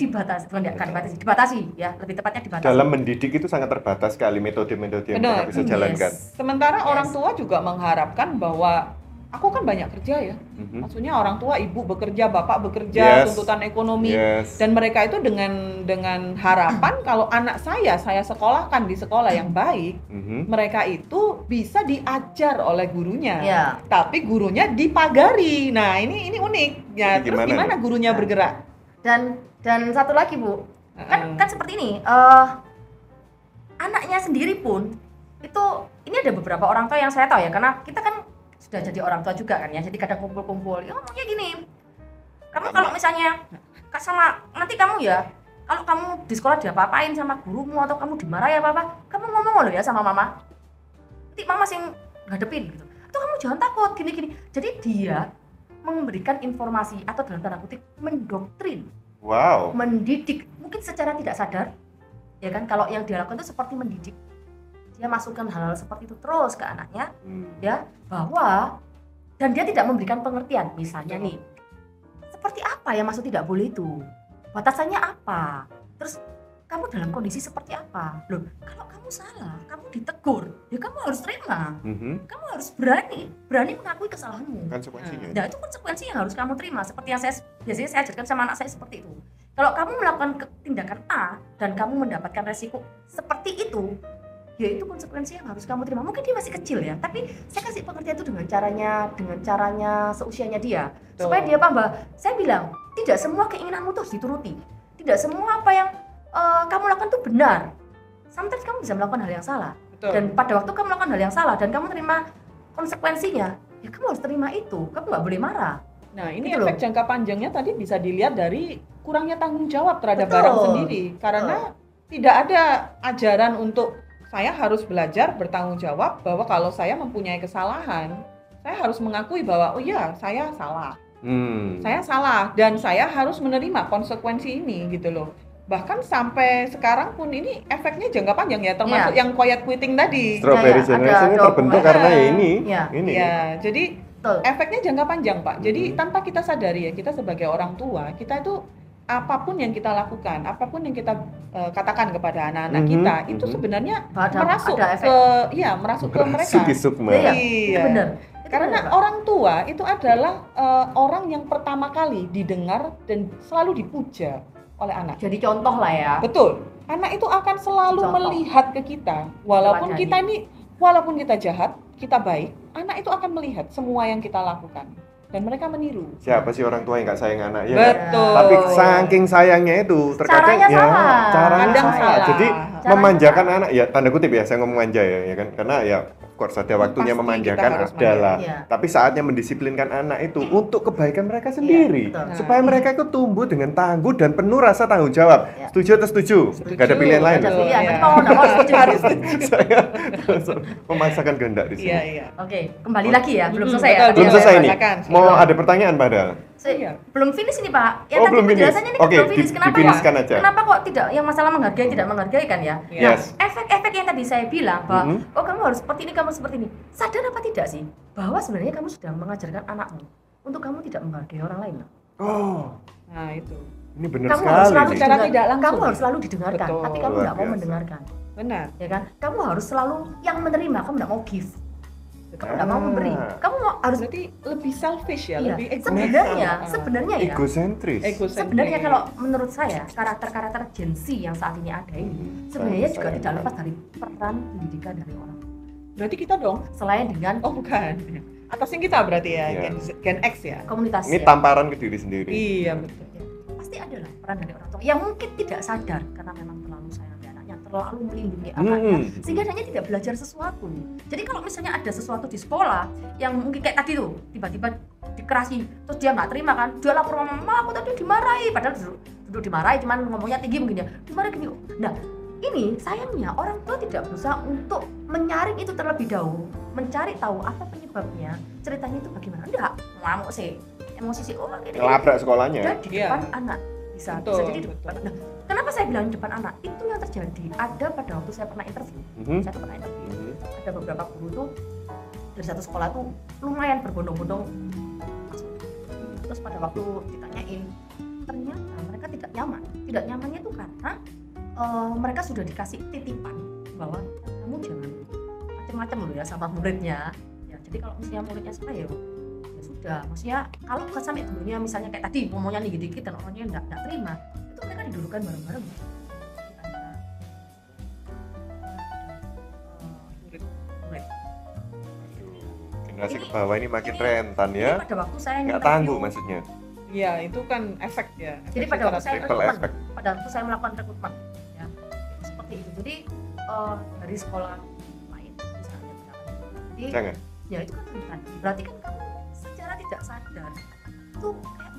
dibatasi ya, lebih tepatnya dibatasi.
Dalam mendidik itu sangat terbatas sekali metode-metode yang
Benar.
kita bisa
Yes.
jalankan.
Sementara
Yes.
orang tua juga mengharapkan bahwa aku kan banyak kerja ya.
Mhm.
Maksudnya orang tua, ibu bekerja, bapak bekerja,
Yes.
tuntutan ekonomi.
Yes.
Dan mereka itu dengan harapan kalau anak saya sekolahkan di sekolah yang baik,
Mhm.
mereka itu bisa diajar oleh gurunya.
Ya.
Tapi gurunya dipagari. Nah, ini unik. Ya,
Ini
terus
gimana
gimana
nih?
gurunya
Nah.
bergerak?
Dan satu lagi Bu, kan seperti ini, anaknya sendiri pun itu, ini ada beberapa orang tua yang saya tahu ya, karena kita kan sudah jadi orang tua juga kan ya, jadi kadang kumpul-kumpul ya, ngomongnya gini, kamu kalau misalnya sama nanti kamu ya, kalau kamu di sekolah diapa-apain sama gurumu atau kamu dimarahin apa-apa, kamu ngomong loh ya sama mama, nanti mama sing ngadepin gitu, atau kamu jangan takut gini-gini. Jadi dia memberikan informasi atau dalam tanda kutip mendoktrin,
Wow.
mendidik, mungkin secara tidak sadar ya kan, kalau yang dia lakukan itu seperti mendidik, dia masukkan hal-hal seperti itu terus ke anaknya ya, bahwa, dan dia tidak memberikan pengertian, misalnya nih seperti apa ya maksud tidak boleh itu, batasannya apa, terus kamu dalam kondisi seperti apa loh, kalau kamu salah, kamu ditegur ya kamu harus terima,
Mhm.
kamu harus berani mengakui kesalahanmu.
Konsekuensinya.
Nah itu konsekuensi yang harus kamu terima, seperti yang biasanya saya ajarkan sama anak saya seperti itu. Kalau kamu melakukan tindakan A dan kamu mendapatkan resiko seperti itu, ya itu konsekuensi yang harus kamu terima. Mungkin dia masih kecil ya, tapi saya kasih pengertian itu dengan caranya seusianya dia,
Betul.
supaya dia paham bahwa saya bilang tidak semua keinginanmu tuh harus dituruti, tidak semua apa yang kamu lakukan itu benar. Sometimes kamu bisa melakukan hal yang salah.
Betul.
Dan pada waktu kamu melakukan hal yang salah dan kamu terima konsekuensinya, ya kamu harus terima itu, kamu nggak boleh marah.
Nah, ini
Gitu
efek
loh.
jangka panjangnya tadi bisa dilihat dari kurangnya tanggung jawab terhadap
Betul.
barang sendiri. Karena tidak ada ajaran untuk saya harus belajar bertanggung jawab bahwa kalau saya mempunyai kesalahan, saya harus mengakui bahwa oh iya, saya salah. Saya salah dan saya harus menerima konsekuensi ini gitu loh. bahkan sampai sekarang pun ini efeknya jangka panjang ya, termasuk yang quiet quitting tadi.
Strawberry
Ya,
generation ini
ada
terbentuk
dokumen.
karena ya ini.
Ya, jadi
Betul.
efeknya jangka panjang, Pak. Jadi tanpa kita sadari ya, kita sebagai orang tua, kita itu apapun yang kita lakukan, apapun yang kita katakan kepada anak-anak kita, itu sebenarnya merasuk merasuk ke mereka.
Sukma.
Iya,
Iya.
benar.
Karena orang tua itu adalah orang yang pertama kali didengar dan selalu dipuja oleh anak.
Jadi contoh lah ya.
Betul. Anak itu akan selalu
Contoh.
melihat ke kita, walaupun
Teladani.
walaupun kita jahat, kita baik, anak itu akan melihat semua yang kita lakukan dan mereka meniru.
Siapa sih orang tua yang nggak sayang anak ya?
Betul.
Tapi saking sayangnya itu terkadang
Caranya
ya
salah.
caranya
Kadang
salah.
salah.
Jadi
Caranya
memanjakan anak ya tanda kutip ya saya ngomong manja ya kan karena ya of course ada waktunya
Pasti
memanjakan
kita harus
adalah.
Iya.
Tapi saatnya mendisiplinkan anak itu untuk kebaikan mereka sendiri
betul.
supaya mereka itu tumbuh dengan tangguh dan penuh rasa tanggung jawab.
Iya.
Setuju atau setuju? Gak ada pilihan lain.
Ada
Betul,
pilihan.
iya.
Tapi mau nggak mau setuju.
Harus.
Saya memaksakan kehendak di sini.
Iya, iya.
Oke, kembali lagi ya. Belum selesai ya.
betul,
tadi
Belum
ya.
selesai nih.
Silakan.
Mau ada pertanyaan padahal.
Saya belum finish ini Pak. Ya
Oh,
tadi
belum finish.
penjelasannya ini kan
Oke,
belum finish. Kenapa
difiniskan
kok?
aja.
Kenapa kok tidak yang masalah menghargai tidak menghargai kan ya?
Iya.
Yes.
Efek-efek yang tadi saya bilang bahwa
Mhm.
oh kamu harus seperti ini, kamu seperti ini. Sadar apa tidak sih bahwa sebenarnya kamu sudah mengajarkan anakmu untuk kamu tidak menghargai orang lain.
Oh,
Nah, itu.
ini benar
Kamu harus
sekali
selalu
nih.
Secara
didengar-
tidak langsung.
kamu harus selalu didengarkan,
Betul.
tapi kamu
Luar
tidak mau
biasa.
mendengarkan,
Benar.
ya kan? Kamu harus selalu yang menerima, kamu tidak mau give. Kamu tidak mau memberi. Kamu harus
Berarti lebih selfish ya,
iya.
lebih egois.
Sebenarnya ya.
Egosentris.
Egosentris.
Sebenarnya kalau menurut saya karakter-karakter Gen Z yang saat ini ada ini sebenarnya juga tidak lepas dari peran pendidikan dari orang.
Berarti kita dong.
Selain dengan
Oh, bukan. Atasnya kita berarti ya,
Iya.
Gen X ya.
komunitas.
Ini
ya.
tamparan ke diri sendiri.
Iya, betul.
Pasti ada lah peran dari orang tua yang mungkin tidak sadar karena memang terlalu sayang di anaknya, terlalu melindungi anaknya, sehingga anaknya tidak belajar sesuatu. Jadi kalau misalnya ada sesuatu di sekolah yang mungkin kayak tadi tuh tiba-tiba dikerasi terus dia nggak terima kan, dia lapor mama aku tadi dimarahi, padahal duduk dimarahi cuman ngomongnya tinggi mungkin ya, dimarahi gini. Nah ini sayangnya orang tua tidak berusaha untuk menyaring itu terlebih dahulu, mencari tahu apa penyebabnya, ceritanya itu bagaimana. Enggak, ngamuk sih, emosi sih, oh ini
Ngelabrak sekolahnya.
dan di
Iya.
depan anak bisa
Betul,
jadi di depan. Nah, kenapa saya bilang di depan anak? Itu yang terjadi. Ada pada waktu saya pernah interview. Saya tuh pernah interview. Ada beberapa guru tuh dari satu sekolah tuh lumayan berbondong-bondong masuk. Terus pada waktu ditanyain, ternyata mereka tidak nyaman. Tidak nyamannya tuh karena mereka sudah dikasih titipan bahwa kamu jangan macam-macam loh ya sama muridnya. Ya, jadi kalau misalnya muridnya salah ya sudah, maksudnya kalau bukan sampai gurunya misalnya kayak tadi ngomongnya nih dikit dan orangnya enggak terima, itu mereka didudukan bareng-bareng.
Generasi
Ini-
ke bawah ini makin
ini-
rentan
Jadi
ya.
pada waktu saya
Nggak
interview-
tangguh maksudnya.
Iya, itu kan efek ya.
Jadi
efek
pada
secara
waktu saya
trickle
rekrutmen,
effect.
pada waktu saya melakukan rekrutmen, ya seperti itu. Jadi dari sekolah lain misalnya, jadi
Jangan.
ya itu kan rentan. Berarti kan kamu secara tidak sadar itu kayak